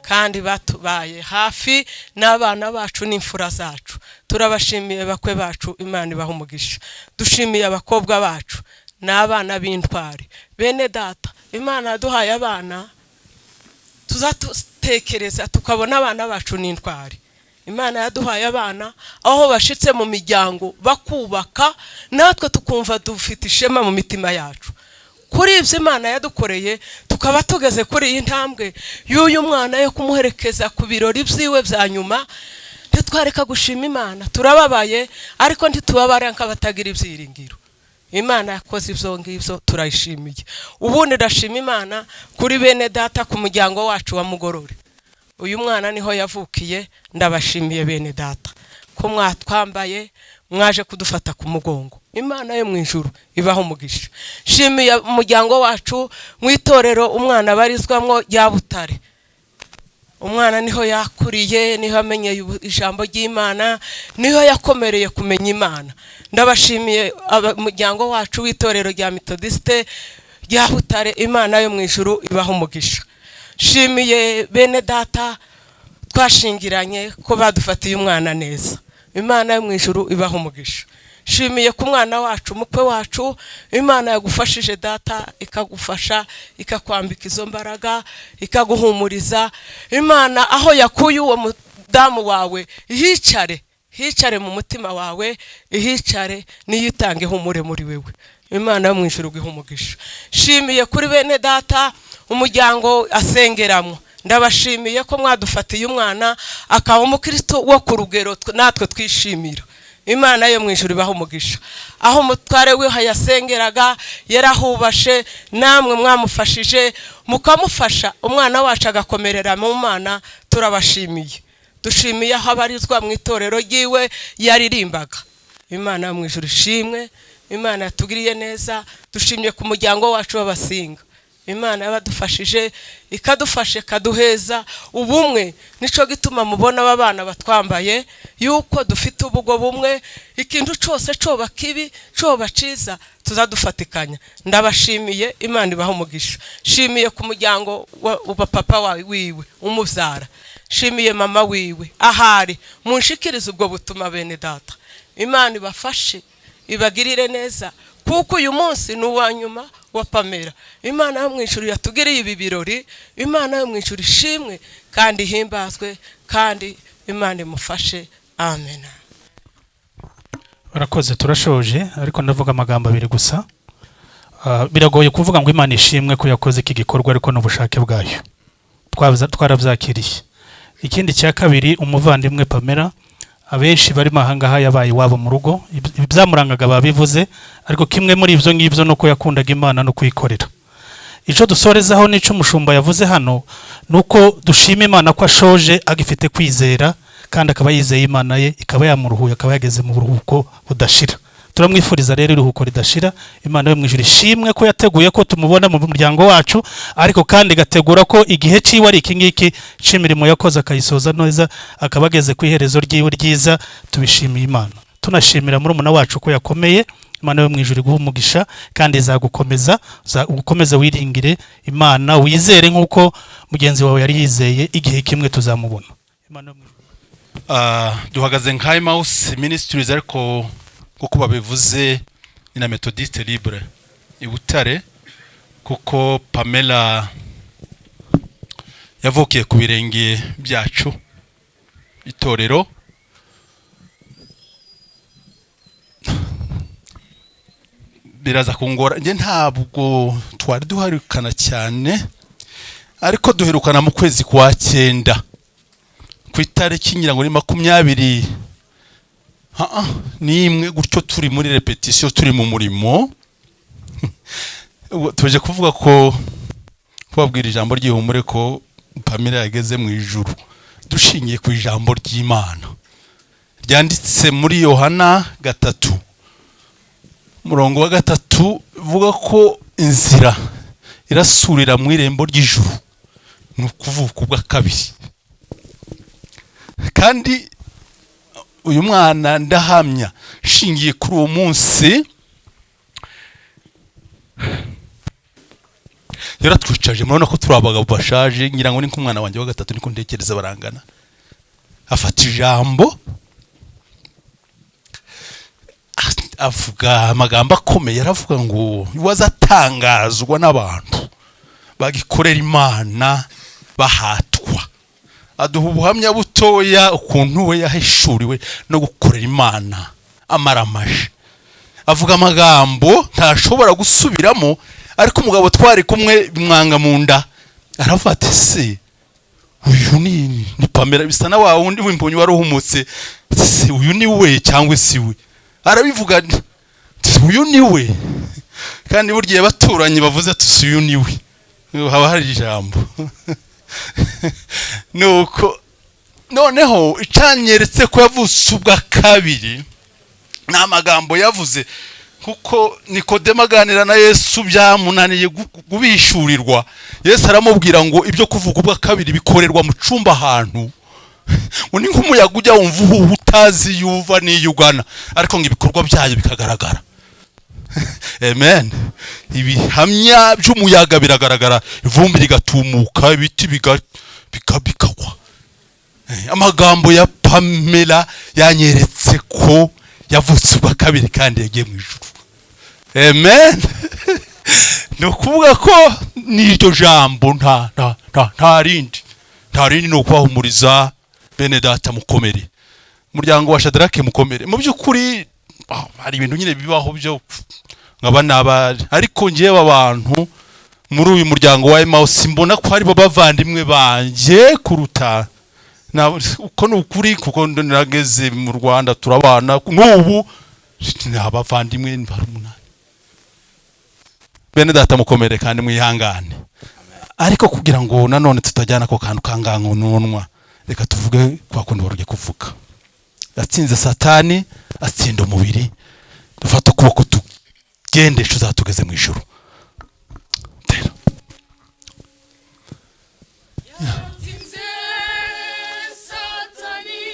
F: kandi batubaye hafi n'abana bacu n'imfura zacu. Turabashimiye bakwe bacu, Imana ibaha umugisha. Dushimiye abakobwa bacu n'abana b'intwari bene data. Imana yaduhaye abana tuzatekereza tukabona abana bacu n'intwari. Imana yaduhaye abana aho bashitse mu miryango bakubaka, natwe tukumva dufite ishema mu mitima yacu. Kuri ibyo Imana yadukoreye tukaba tugeze kuri iyi ntambwe y'uyu mwana yo kumuherekeza ku birori byiwe bya nyuma. Ntitwareka gushima Imana. Turababaye ariko ntitubabara nk'abatagira ibyiringiro. Imana yakoze ibyo ngibyo turayishimiye. Ubundi ndashima Imana kuri bene data ku muryango wacu wa Mugorore. Uyu mwana niho yavukiye. Ndabashimiye bene data ko mwatwambaye, mwaje kudufata ku mugongo. Imana yo mu ijuru ibaho umugisha. Shimiye umuryango wacu mu itorero umwana barizwamwo rya Butare. Umwana niho yakuriye, niho amenye ijambo ry'Imana, niho yakomereye kumenya Imana. Ndabashimiye umuryango wacu w'itorero rya Methodiste rya Butare. Imana yo mu ijuru ibaho umugisha. Shimiye bene data twashingiranye ko badufatiye umwana neza. Imana yo mu ijuru ibaho umugisha. Shimiye ku mwana wacu, mukwe wacu, Imana yagufashije data, ikagufasha, ikakwambika izo mbaraga, ikaguhumuriza. Imana aho yakuye uwo mudamu wawe hicare mu mutima wawe, ihicare niyitange humure muri wewe. Imana yo mu ijuru iha umugisha. Shimiye kuri bene data umuryango asengeramo. Ndabashimiye ko mwadufatiye umwana akaba umukristo wo ku rugero natwe twishimira. Imana yo mu ijuru ibaho umugisha. Aho umutware we hayasengeraga yarahubashe, namwe mwamufashije mukamufasha, umwana wacu agakomerera mu Mana. Turabashimiye. Dushimiye aho abarizwa mu itorero ryiwe yaririmbaga. Imana yo mu ijuru ishimwe. Imana yatugiriye neza. Dushimye ku muryango wacu w'abasinga. Imana yabadufashije, ikadufashe, kaduheza ubumwe. Nico gituma mubona abana batwambaye yuko dufite ubugo bumwe. Ikintu cyose coba kibi coba ciza tuzadufatikanya. Ndabashimiye. Imana ibaho umugisha. Shimiye ku muryango wa papa wiwe umuvyara. Shimiye mama wiwe ahari. Munshikirize ubwo butuma bene data. Imana ibafashe, ibagirire neza, kuko uyu munsi ni uwa nyuma wa Pamella. Imana yo mu ijuru yatugiriye ibi birori. Imana yo mu ijuru ishimwe kandi himbazwe, kandi Imana imufashe. Amen.
B: Barakoze, turashoje ariko ndavuga amagambo abiri gusa. Biragoye kuvuga ngo Imana ishimwe ko yakoze iki gikorwa, ariko n'ubushake bwayo twarabyakiriye. Ikindi cya kabiri, umuvandimwe Pamella abenshi bari mahangaha yabaye wabo mu rugo, ibyamurangaga babivuze, ariko kimwe muri ivyo ngibyo nuko yakundaga Imana no kuyikorera. Ico dusorezaho nico umushumba yavuze hano, nuko dushima Imana ko ashoje agifite kwizera, kandi akaba yizeye Imana ye, ikaba yamuruhuye, akaba yageze mu buruhuko budashira. Turamwifuriza rero iruhuko ridashira. Imana yo mu ijuru ishimwe ko yateguye ko tumubona mu muryango wacu, ariko kandi gategura ko igihe ciwe ari iki ngiki cimirimo yakoze akayisoza neza, akabageze ku iherezo ryiwe ryiza. Tubishimiye Imana. Tunashimira murumuna wacu ko yakomeye. Imana yo mu ijuru iguha umugisha kandi izagukomeza, ukomeze wiringire Imana, wizere nkuko mugenzi wawe yari yizeye. Igihe kimwe tuzamubona. Imana yo mu ijuru.
C: Duhagaze nka Emmaus Ministries, ariko kuko babivuze ni na Methodiste Libre i Butare, kuko Pamella yavukiye ku birenge byacu itorero. Biraza kungora, nje ntabwo twari duharukana cyane, ariko duherukana mu kwezi kwa 9
G: ku itariki ngira ngo ni 20 n'imwe gutyo turi muri repetition turi mu murimo tuje kuvuga ko kubabwira ijambo ry'ihumure ko Pamella yageze mu ijuru dushingiye ku ijambo ry'Imana ryanditse muri Yohana 3 murongo wa 3 vuga ko inzira irasurira mu irembo ry'ijuru nukuvuka ubwa kabiri kandi uyu mwana ndahamya shingiye kuri uwo munsi yaratwicaje murabona ko turi abagabo bashaje ngira ngo ni nk'umwana wanjye wa 3 niko ntekereza barangana afata ijambo avuga amagambo akomeye aravuga ngo wazatangazwa n'abantu bagikorera Imana bahatwa aduha ubuhamya butoya ukuntu we yahishuriwe no gukorera Imana amaramaje avuga amagambo ntashobora gusubiramo ariko umugabo twari kumwe bimwanga mu nda arafata se uyu ni Pamella bisa na wa wundi w'imbonyi waruhumutse se uyu ni we cyangwa si we arabivuga uyu ni we kandi burgiye baturanye bavuze ati uyu ni we haba hari ijambo nuko noneho icanyeretse ko yavutse ubwa kabiri na magambo yavuze kuko Nikodemo aganira na Yesu byamunaniye gubishurirwa Yesu aramubwira ngo ibyo kuvuga ubwa kabiri bikorerwa mu cumba ahantu undi nk'umuyaga ujya wumva utazi yuva niyugana ariko ngo ibikorwa byayo bikagaragara amen ibihamya by'umuyaga biragaragara ivumbi rigatumuka ibiti bikagwa amagambo ya Pamella yanyeretse ko yavutse ubwa kabiri kandi yagiye mu ijuru amen no kuvuga ko n'iryo jambo nta rindi no kubahumuriza bene data mukomere umuryango wa Shadrake mukomere mu by'ukuri hari ibintu nyine bibaho byo nkaba nabari ariko ngiye abantu muri uyu muryango wa Emmaus mbona ko hari bavandimwe banje kuruta uko n'ukuri kuko nageze mu Rwanda turabana n'ubu n'abavandimwe barumuna bene data mukomere kandi mwihangane ariko kugira ngo nanone tutajyana ko kantu kangango nonwa reka tuvuge kwa kundi baruge kuvuga yatsinze satani atsinda umubiri dufata ukuboko tugende tuzatugeze mu ijuru
H: yatsinze satani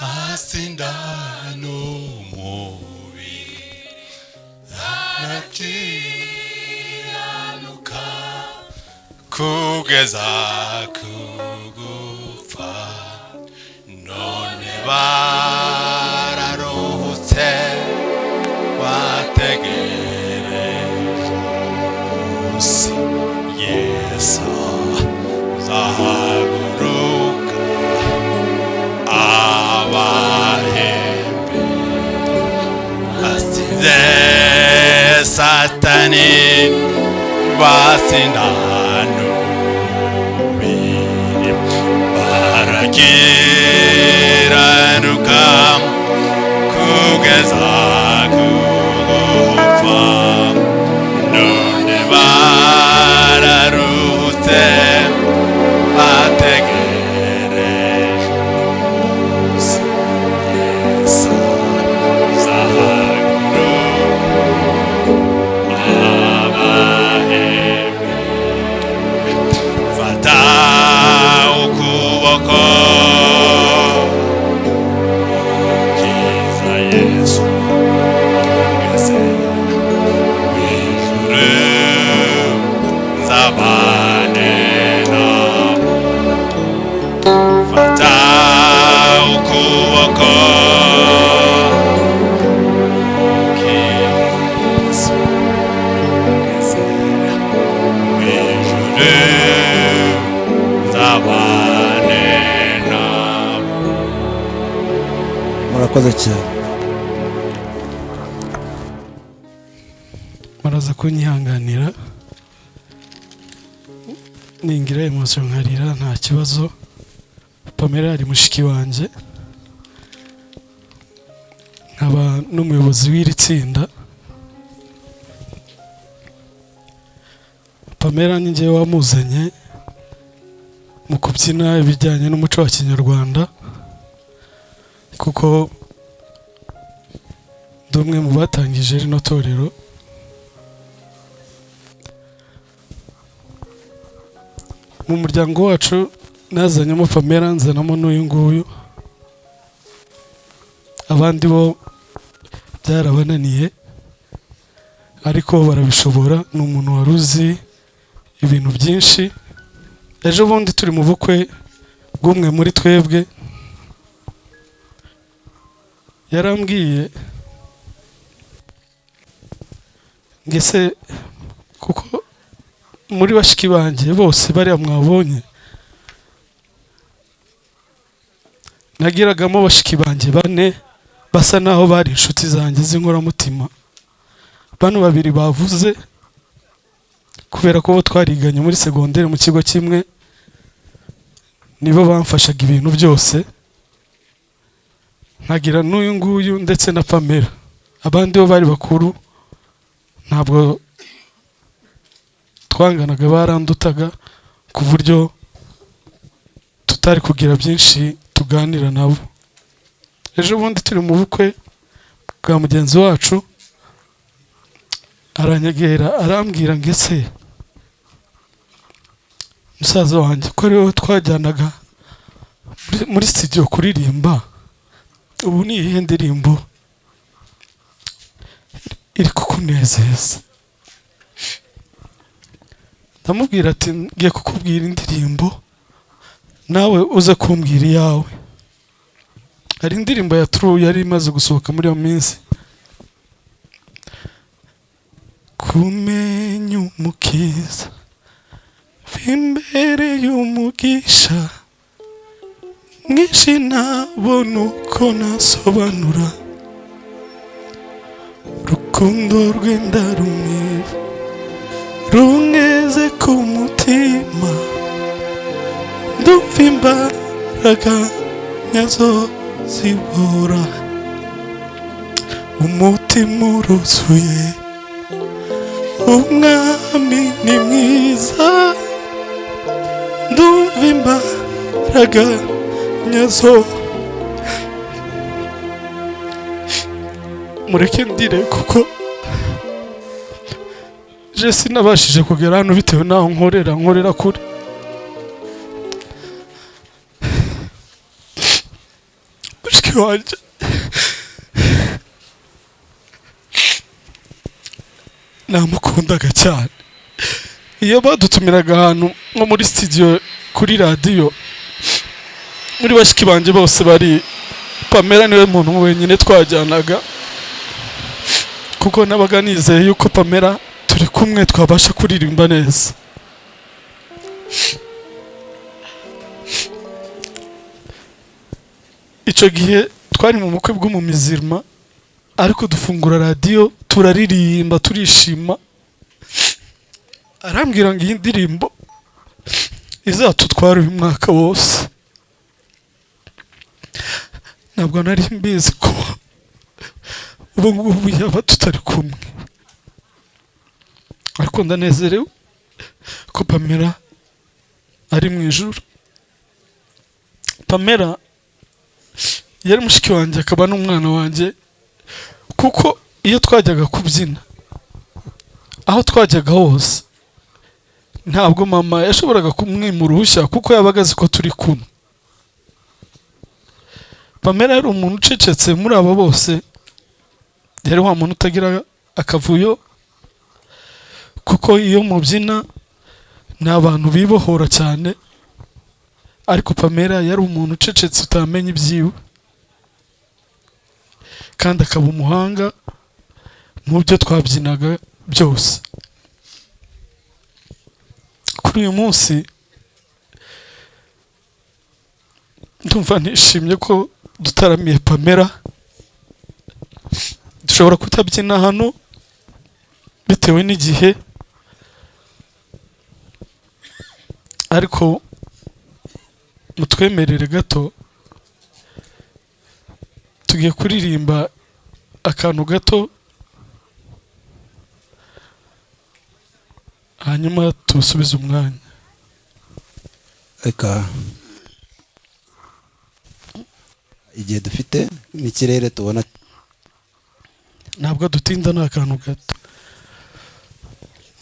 G: atsinda umubiri arakiranuka kugeza kugupfa none bararuhutse bategereje umunsi Yesu zahaguruka abahembe atsinze satani batsinda n'umubiri barakiranuka kugeza kugupfa none bararuhutse bategereje umunsi Yesu zahaguruka abahembe fata ukuboko kiza Yesu ngeze wijuru nzabane nabo fata ukuboko kiza Yesu ngeze wijuru nzabane nabo.
I: murakoze cyane
B: muraza kunyihanganira ningira emotion nkarira nta kibazo
H: Pamella ari mushiki wanjye, nkaba n'umuyobozi w'iri tsinda. Pamella ni njyewe wamuzanye mu kubyina ibijyanye n'umuco wa kinyarwanda, kuko ndi umwe mu batangije rino torero. Mu muryango wacu nazanyemo Pamella, nzanamo n'uyu nguyu, abandi bo byarabananiye ariko barabishobora. Ni umuntu wari uzi ibintu byinshi. Ejo bundi turi mu bukwe bw'umwe muri twebwe, yarambwiye ngese kuko muri bashiki banjye bose bariya mwabonye nagiragamo bashiki banjye 4 basa naho bari inshuti zanjye z'inkoramutima. Bano babiri bavuze kubera ko bo twariganye muri segonderi mu kigo kimwe, nibo bamfashaga ibintu byose. Nkagira n'uyu nguyu ndetse na Pamella. Abandi bo bari bakuru, ntabwo twanganaga, barandutaga ku buryo tutari kugira byinshi tuganira nabo. Ejo bundi turi mu bukwe bwa mugenzi wacu, aranyegera arambwira ngese musaza wanjye ko ariwe twajyanaga muri studio kuririmba, ubu ni iyihe ndirimbo iri kukunezeza? Ndamubwira ati ngiye kukubwira indirimbo nawe uze kumbwira iyawe. Hari indirimbo ya True yari imaze gusohoka muri iyo minsi, kumenya umukiza imbere y'umugisha mwinshi ntabona uko nasobanura, urukundo rwenda rumwe rungeze ku mutima, ndumva imbaraga nyazo zibora, umutima uruzuye, umwami ni mwiza, ndumva imbaraga nyazo. Mureke ndire kuko je sinabashije kugera hano bitewe naho nkorera kure. Mushiki wanjye namukundaga cyane. Iyo badutumiraga ahantu nko muri studio kuri radio, muri bashiki banjye bose bari, Pamella niwe muntu wenyine twajyanaga, kuko nabaga nizeye yuko Pamella turi kumwe twabasha kuririmba neza. Icyo gihe twari mu bukwe bw'umumizirima, ariko dufungura radio turaririmba turishima. Arambwira ngo iyi ndirimbo izatutwara uyu mwaka wose. Ntabwo nari mbizi ko ubu ngubu yaba tutari kumwe, ariko ndanezerewe ko Pamella ari mu ijuru. Pamella yari mushiki wanjye akaba n'umwana wanjye, kuko iyo twajyaga kubyina aho twajyaga hose ntabwo mama yashoboraga kumwima uruhushya kuko yabaga azi ko turi kumwe. Pamella yari umuntu ucecetse muri abo bose, yari wa muntu utagira akavuyo, kuko iyo mubyina ni abantu bibohora cyane, ariko Pamella yari umuntu ucecetse utamenya ibyiwe, kandi akaba umuhanga mu byo twabyinaga byose. Kuri uyu munsi ndumva nishimye ko dutaramiye Pamella. Dushobora kutabyina hano bitewe n'igihe, ariko mutwemerere gato tugiye kuririmba akantu gato hanyuma tusubize umwanya.
I: Eka igihe dufite n'ikirere tubona
H: ntabwo dutinda n'akantu gato.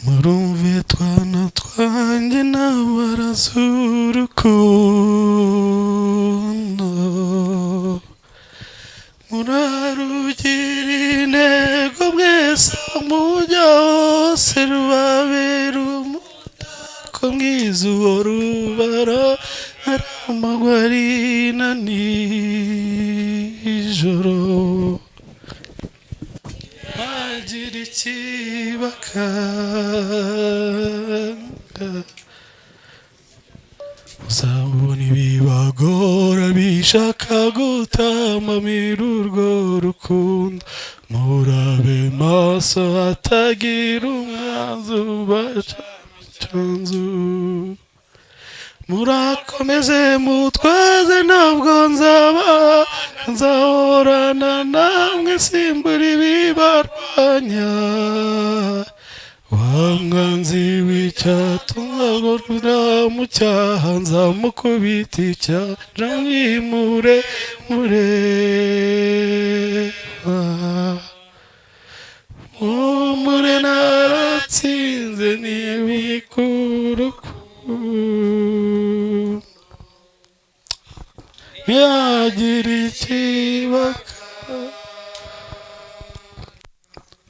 H: Murumve twana twanjye n'abarazurukundo murarugira intego mwese mujya hose rubabera umutako mwiza uwo rubara aramagwa arina nijoro agira ikibakanga uzabona ibibagora bishaka gutamamira urwo rukundo murabe maso hatagira umwanzi ubaca icanzu murakomeze mutwaze ntabwo nzahorana namwe simbura ibibarwanya wa mwanzi w'icyatumwa mu cyaha nzamukubita icyanja mwimure mureba mumure naratsinze n'ibikurukundo ntiyagira ikibaka.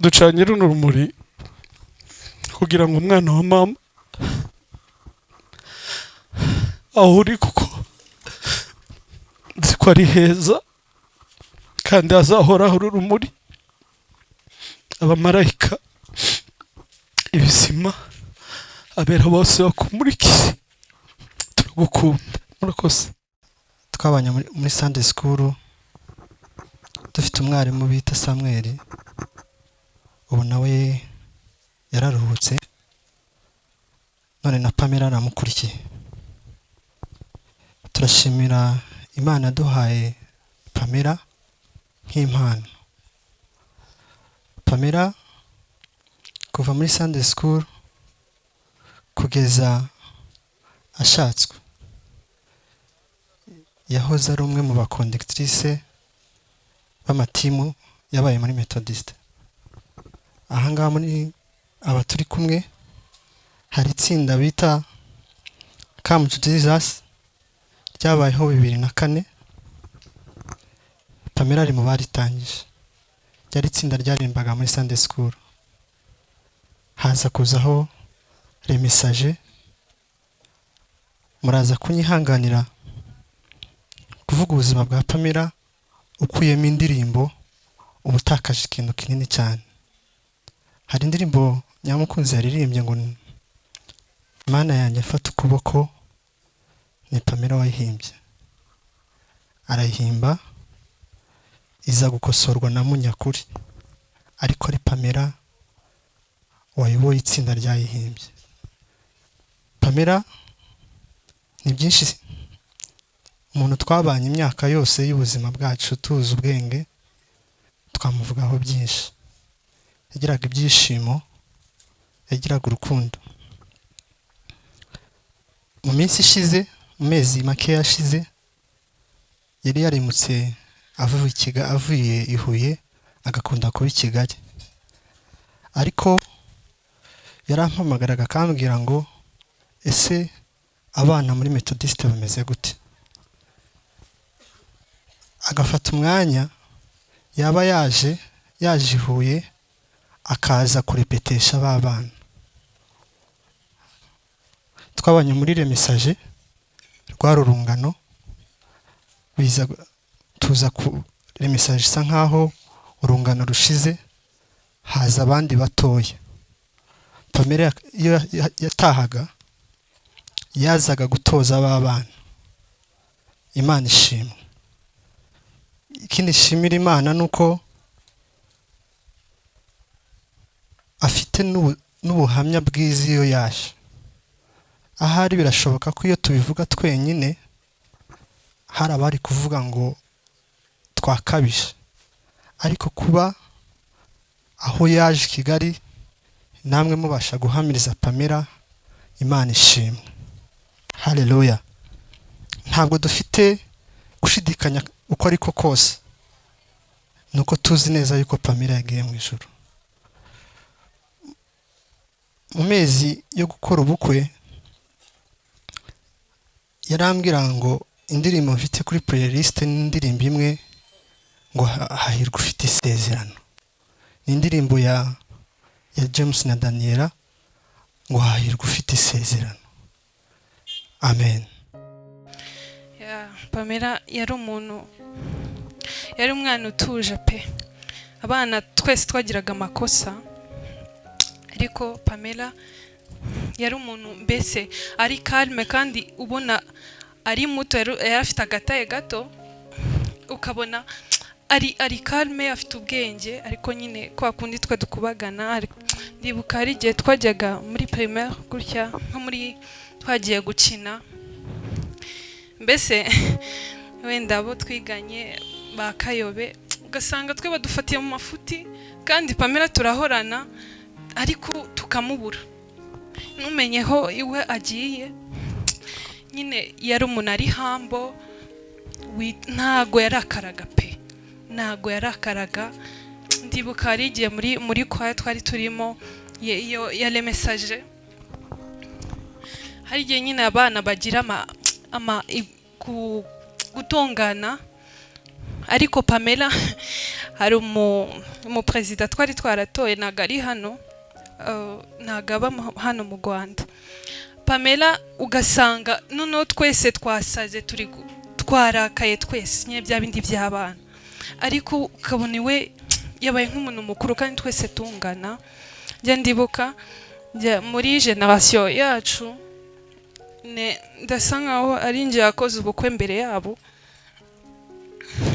H: Ducanye runo rumuri kugira ngo umwana wa mama aho uri kuko nzi ko ari heza kandi hazahoraho urumuri, abamarayika, ibisima, abera bose bakumurikiye. Turagukunda, murakoze.
J: Twabanye muri Sunday School dufite umwarimu bita Samuel, ubu nawe yararuhutse, none na Pamella aramukurikiye. Turashimira Imana duhaye Pamella nk'impano. Pamella kuva muri Sunday School kugeza ashatswe yahoze ari umwe mu bakondektrice b'amatimu yabaye muri Methodist. Ahangaha muri aba turi kumwe hari itsinda bita Come to Jesus ryabayeho 2004. Pamella ari mu baritangije. Ryari itsinda ryarimbaga muri Sunday School. Haza kuzaho remessage, muraza kunyihanganira kuvuga ubuzima bwa Pamella ukuyemo indirimbo ubutakaje ikintu kinini cyane. Hari indirimbo Nyamukunzi yaririmbye ngo Mana yanjye fata ukuboko, ni Pamella wayihimbye. Arayihimba iza gukosorwa na Munyakuri, ariko ari Pamella wayoboye itsinda ryayihimbye. Pamella ni byinshi, umuntu twabanye imyaka yose y'ubuzima bwacu tuzi ubwenge, twamuvugaho byinshi. Yagiraga ibyishimo, yagiraga urukundo. Mu minsi ishize, mu mezi make yashize, yari yarimutse avuye i Huye agakunda kuba i Kigali, ariko yarampamagaraga akambwira ngo ese abana muri Methodist bameze gute. Agafata umwanya yaba yaje i Huye akaza kurepetesha babana. Twabanye muri remessage rwarurungano, biza tuza ku remessage isa nkaho urungano rushize, haza abandi batoya. Pamella yatahaga yazaga gutoza babana. Imana ishimwe. Ikindi shimira Imana nuko afite n'ubuhamya bwiza iyo yaje. Ahari birashoboka ko iyo tubivuga twenyine hari abari kuvuga ngo twakabije, ariko kuba aho yaje i Kigali namwe mubasha guhamiriza Pamella, Imana ishimwe. Haleluya. Ntabwo dufite gushidikanya uko ariko kose, nuko tuzi neza yuko Pamella yagiye mu ijuru. Mu mezi yo gukora ubukwe yarambwira ngo indirimbo mfite kuri playlist ni indirimbo imwe ngo hahirwa ufite isezerano. Ni indirimbo ya James na Daniela ngo hahirwa ufite isezerano. Amen.
K: Pamella yari umwana utuje pe. Abana twese twagiraga amakosa, ariko Pamella yari umuntu mbese ari calme kandi ubona ari muto, yari afite agataye gato ukabona ari calme, afite ubwenge, ariko nyine kwa kundi twe dukubagana. Ndibuka hari igihe twajyaga muri primaire gutya nko muri twagiye gukina, mbese wenda abo twiganye bakayobe ugasanga twe badufatiye mu mafuti kandi Pamella turahorana ariko tukamubura, numenyeho iwe agiye. Nyine yari umuntu ari hambo, ntago yarakaraga pe, ntago yarakaraga. Ndibuka hari igihe muri kwaya twari turimo ya le message, hari igihe nyine abana bagira gutongana, ariko Pamella hari umuperezida twari twaratoye, ntago ari hano, ntago aba hano mu Rwanda. Pamella ugasanga noneho twese twasaze, twarakaye twese, nye bya bindi by'abana, ariko ukabona iwe yabaye nk'umuntu mukuru kandi twese tungana. Njya ndibuka muri generation yacu ndasa nkaho ari njye yakoze ubukwe mbere yabo,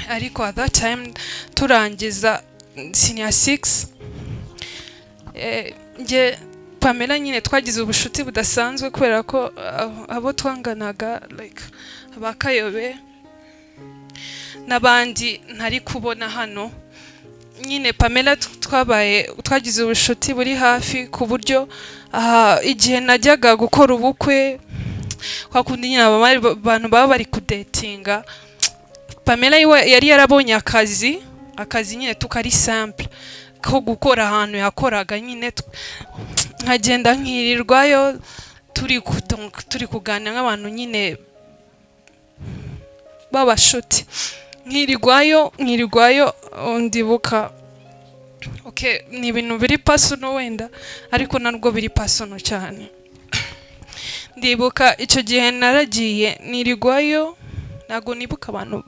K: ariko at that time turangiza senior 6 nge Pamella nyine twagize ubushuti budasanzwe kubera ko abo twanganaga like abakayobe n'abandi ntari kubona hano. Nyine Pamella twagize ubushuti buri hafi ku buryo igihe najyaga gukora ubukwe kwa kundi nyine abantu baba bari kudatinga, Pamella yari yarabonye akazi nyine tukari simple ko gukora ahantu yakoraga. Nyine nkagenda nkirirwayo turi kuganira nk'abantu nyine babashuti, nkirirwayo. Ndibuka okay, ni ibintu biri personal wenda, ariko narwo biri personal cyane. Ndibuka icyo gihe naragiye nirirwayo, ntago nibuka abantu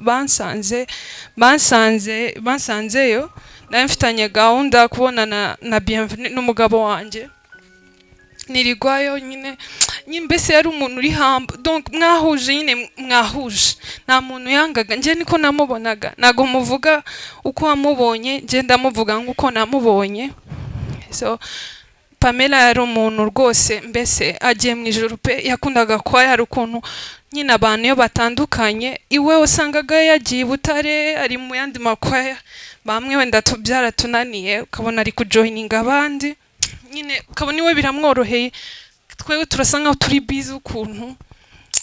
K: bansanzeyo. Nari mfitanye gahunda kubonana na Bienvenue n'umugabo wanjye, nirirwayo nyine mbese yari umuntu uri hambo, donc mwahuje nyine mwahuje, nta muntu yangaga. Nje niko namubonaga, nago muvuga uko wamubonye, nje ndamuvuga nguko namubonye. So Pamella yari umuntu rwose mbese agiye mu ijuru pe. Yakundaga kwa yari ukuntu nyine abantu iyo batandukanye, iwe usangaga yagiye Butare ari mu yandi makwaya, bamwe wenda byaratunaniye ukabona ari kujoininga abandi, nyine ukabona iwe biramworoheye. Twewe turasa nkaho turi busy ukuntu,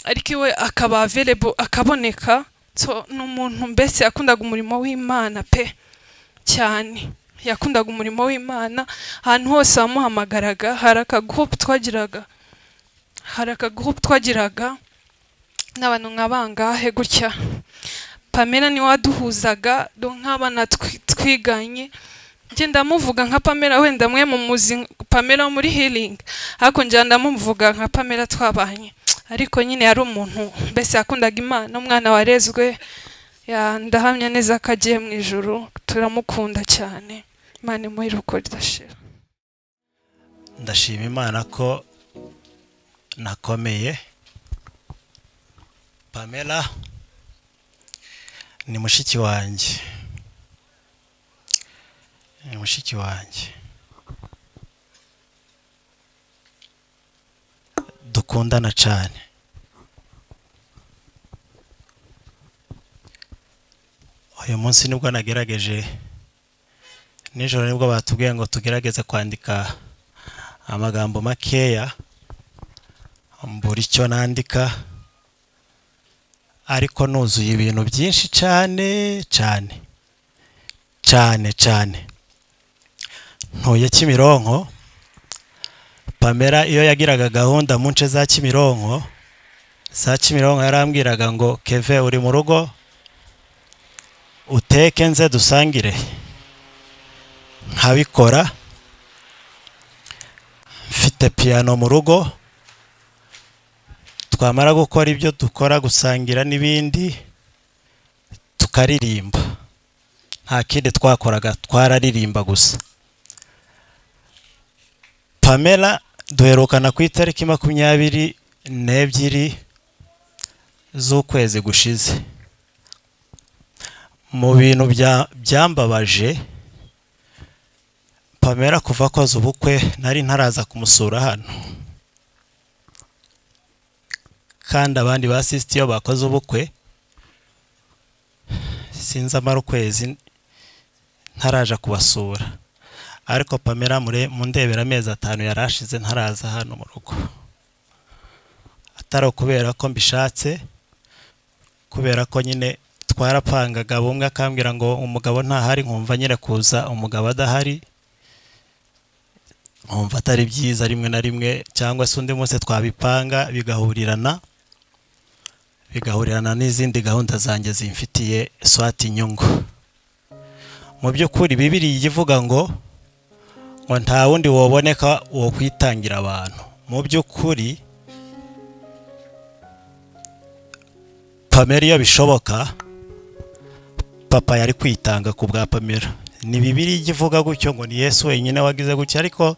K: ariko iwe akaba available, akaboneka. So ni umuntu mbese yakundaga umurimo w'Imana pe cyane, yakundaga umurimo w'Imana. Ahantu hose wamuhamagaraga, hari akagroup twagiraga n'abantu nk'abangahe gutya. Pamella ni waduhuzaga nk'abana twiganye. Nje ndamuvuga nka Pamella, wenda mwe mu muzi Pamella muri healing, ariko nje ndamuvuga nka Pamella twabanye. Ariko nyine yari umuntu mbese yakundaga Imana, umwana warezwe. Ndahamya neza ko agiye mu ijuru, turamukunda cyane. Imana imuhe uko ridashira.
L: Ndashima Imana ko nakomeye. Pamella ni mushiki wanjye, dukundana cyane. uyu munsi nibwo nagerageje nijoro nibwo batubwiye ngo tugerageze kwandika amagambo makeya mbura icyo nandika ariko nuzuye ibintu byinshi cyane cyane cyane cyane. Ntuye Kimironko, Pamella iyo yagiraga gahunda mu nce za Kimironko yarambwiraga ngo Keve uri mu rugo uteke nze dusangire, nkabikora. Mfite piano mu rugo, twamara gukora ibyo dukora gusangira n'ibindi tukaririmba, nta kindi twakoraga, twararirimba gusa. Pamella duherukana ku itariki 22 z'ukwezi gushize. Mu bintu byambabaje, Pamella kuva akoze ubukwe nari ntaraza kumusura hano, kandi abandi basisiti iyo bakoze ubukwe sinzi amara ukwezi ntaraja kubasura, ariko Pamella mu ndebera amezi 5 yarashize ntaraza hano mu rugo, atari kubera ko mbishatse, kubera ko nyine twarapangaga. Bumwe akambwira ngo umugabo ntahari, nkumva nyine kuza umugabo adahari nkumva atari byiza rimwe na rimwe, cyangwa se undi munsi twabipanga bigahurirana n'izindi gahunda zanjye zimfitiye swati inyungu. Mu by'ukuri Bibiliya ivuga ngo nta wundi woboneka wo kwitangira abantu. Mu by'ukuri Pamella iyo bishoboka papa yari kwitanga ku bwa Pamella. Ni Bibiliya ivuga gutyo ngo ni Yesu wenyine wagize gutyo, ariko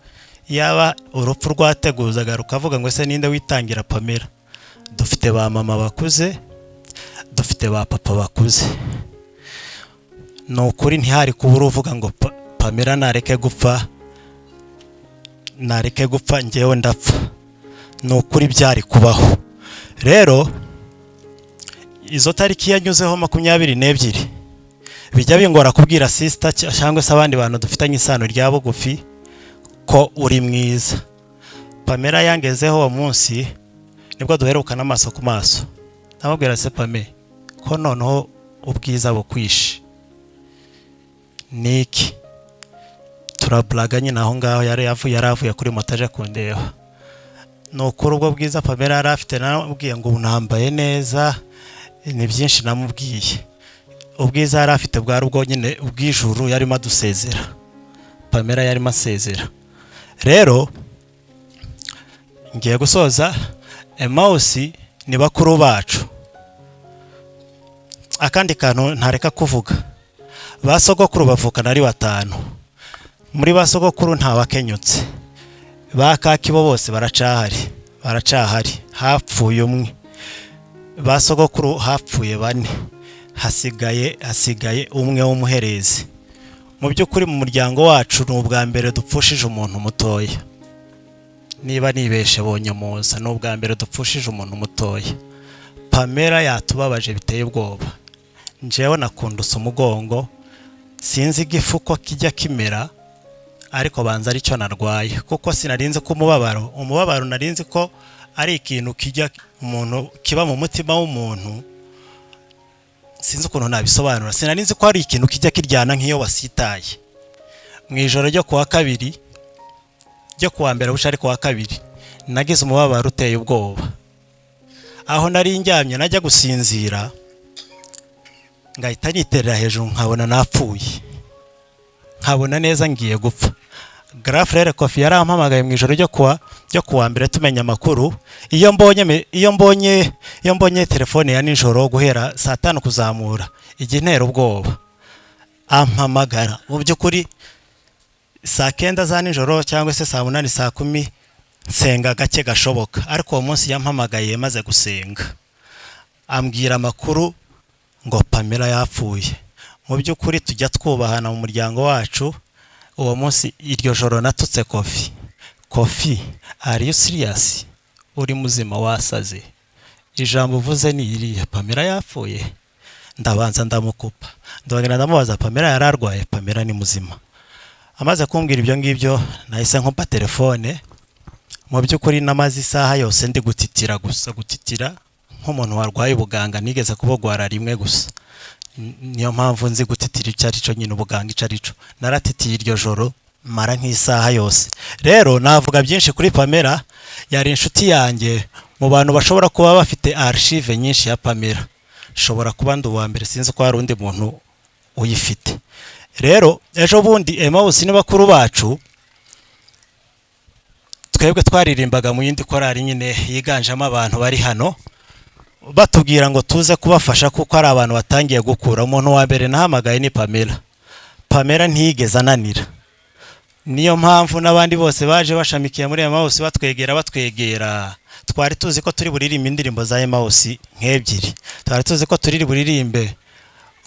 L: yaba urupfu rwateguzaga rukavuga ngo ese ninde witangira Pamella? Dufite ba mama bakuze, dufite ba papa bakuze. Nukuri ntihari kubura uvuga ngo Pamella nareke gupfa njyewe ndapfa. Nukuri byari kubaho. Rero izo tariki yanyuzeho 22 bijya bingora kubwira sister cyangwa se abandi bantu dufitanye isano rya bugufi ko uri mwiza. Pamella yangezeho uwo munsi nibwo duherukana amaso ku maso, namubwira se Pamella ko noneho ubwiza bukwishe niki. Turablaga nyine aho ngaho yari avuye kuri moto aje kundeba. Nukuri ubwo bwiza Pamella yari afite, namubwiye ngo unambaye neza, ni byinshi namubwiye. Ubwiza yari afite bwari ubwo nyine ubwijuru yarimo adusezera. Pamella yarimo asezera. Rero ngiye gusoza. Emausi ni bakuru bacu. Akandi kantu ntareka kuvuga, basogokuru bavukana ari 5. Muri basogokuru nta wakenyutse, bakaki bo bose baracahari. Hapfuye umwe, basogokuru hapfuye 4, hasigaye umwe w'umuherezi. Mu by'ukuri mu muryango wacu ni ubwa mbere dupfushije umuntu mutoya. Niba nibeshe bonye muza, ni ubwa mbere dupfushije umuntu mutoya. Pamella yatubabaje biteye ubwoba. Njewe nakunduse umugongo, sinzi igifu ko kijya kimera, ariko banza ari cyo narwaye, kuko sinarinze ko umubabaro narinze ko ari ikintu kijya umuntu kiba mu mutima w'umuntu. Sinzi ukuntu nabisobanura, sinarinze ko ari ikintu kijya kiryana nk'iyo wasitaye. Mu ijoro ryo kuwa kabiri, ryo kuwa mbere bushari kuwa kabiri, nagize umubabaro uteye ubwoba. Aho nari njyamye najya gusinzira, ngahita niterera hejuru nkabona napfuye, nkabona neza ngiye gupfa. Grand frère Kofi yarampamagaye mu ijoro ryo kuwa mbere tumenya amakuru. Iyo mbonye telefone ya nijoro guhera saa 5 kuzamura, igintera ubwoba. Ampamagara mu by'ukuri saa 9 za nijoro cyangwa se saa 8 saa 10, nsenga gake gashoboka. Ariko uwo munsi yampamagaye maze gusenga, ambwira amakuru ngo Pamella yapfuye. Mu by'ukuri tujya twubahana mu muryango wacu. Uwo munsi iryo joro natutse Kofi, are you serious? Uri muzima wasaze? Ijambo uvuze ni iriya, Pamella yapfuye? ndabanza ndamukupa ndongera ndamubaza Pamella yararwaye. Pamella ni muzima. Amaze kumbwira ibyo ngibyo nahise nkupa telefone. Mu by'ukuri namaze isaha yose ndi gutitira gusa, gutitira nk'umuntu warwaye ubuganga, nigeze kubogwara rimwe gusa. Niyo mpamvu nzi gutitira icyo ari cyo nyine, ubuganga icyo ari cyo. Naratitiye iryo joro mara nk'isaha yose. Rero navuga byinshi kuri Pamella, yari inshuti yanjye. Mu bantu bashobora kuba bafite archive nyinshi ya Pamella, shobora kuba ndi uwa mbere, sinzi ko hari undi muntu uyifite. Rero ejo bundi Emmaus ni bakuru bacu, twebwe twaririmbaga mu yindi korari nyine yiganjemo abantu bari hano, batubwira ngo tuze kubafasha kuko ari abantu batangiye gukura. Umuntu wa mbere nahamagaye ni Pamella. Pamella ntiyigeze ananira. Niyo mpamvu n'abandi bose baje bashamikiye muri Emmaus batwegera. Twari tuzi ko turi buririmbe indirimbo za Emmaus nk'ebyiri. Twari tuzi ko turi buririmbe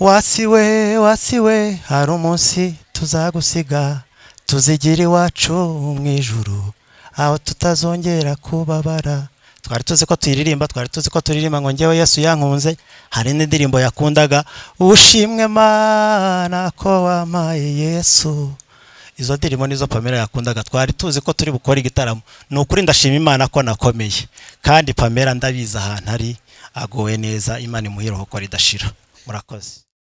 L: wasiwe hari umunsi tuzagusiga, tuzigira iwacu mu ijuru aho tutazongera kubabara. Twari tuzi ko tuyiririmba, twari tuzi ko turirimba ngo njyewe Yesu yankunze. Hari n'indirimbo yakundaga, ushimwe Mana ko wampaye Yesu. Izo ndirimbo nizo Pamella yakundaga. Twari tuzi ko turi bukora igitaramo. Ni ukuri ndashima Imana ko nakomeye, kandi Pamella ndabiza ahantu ari agowe neza. Imana imuhire uko ridashira. Murakoze.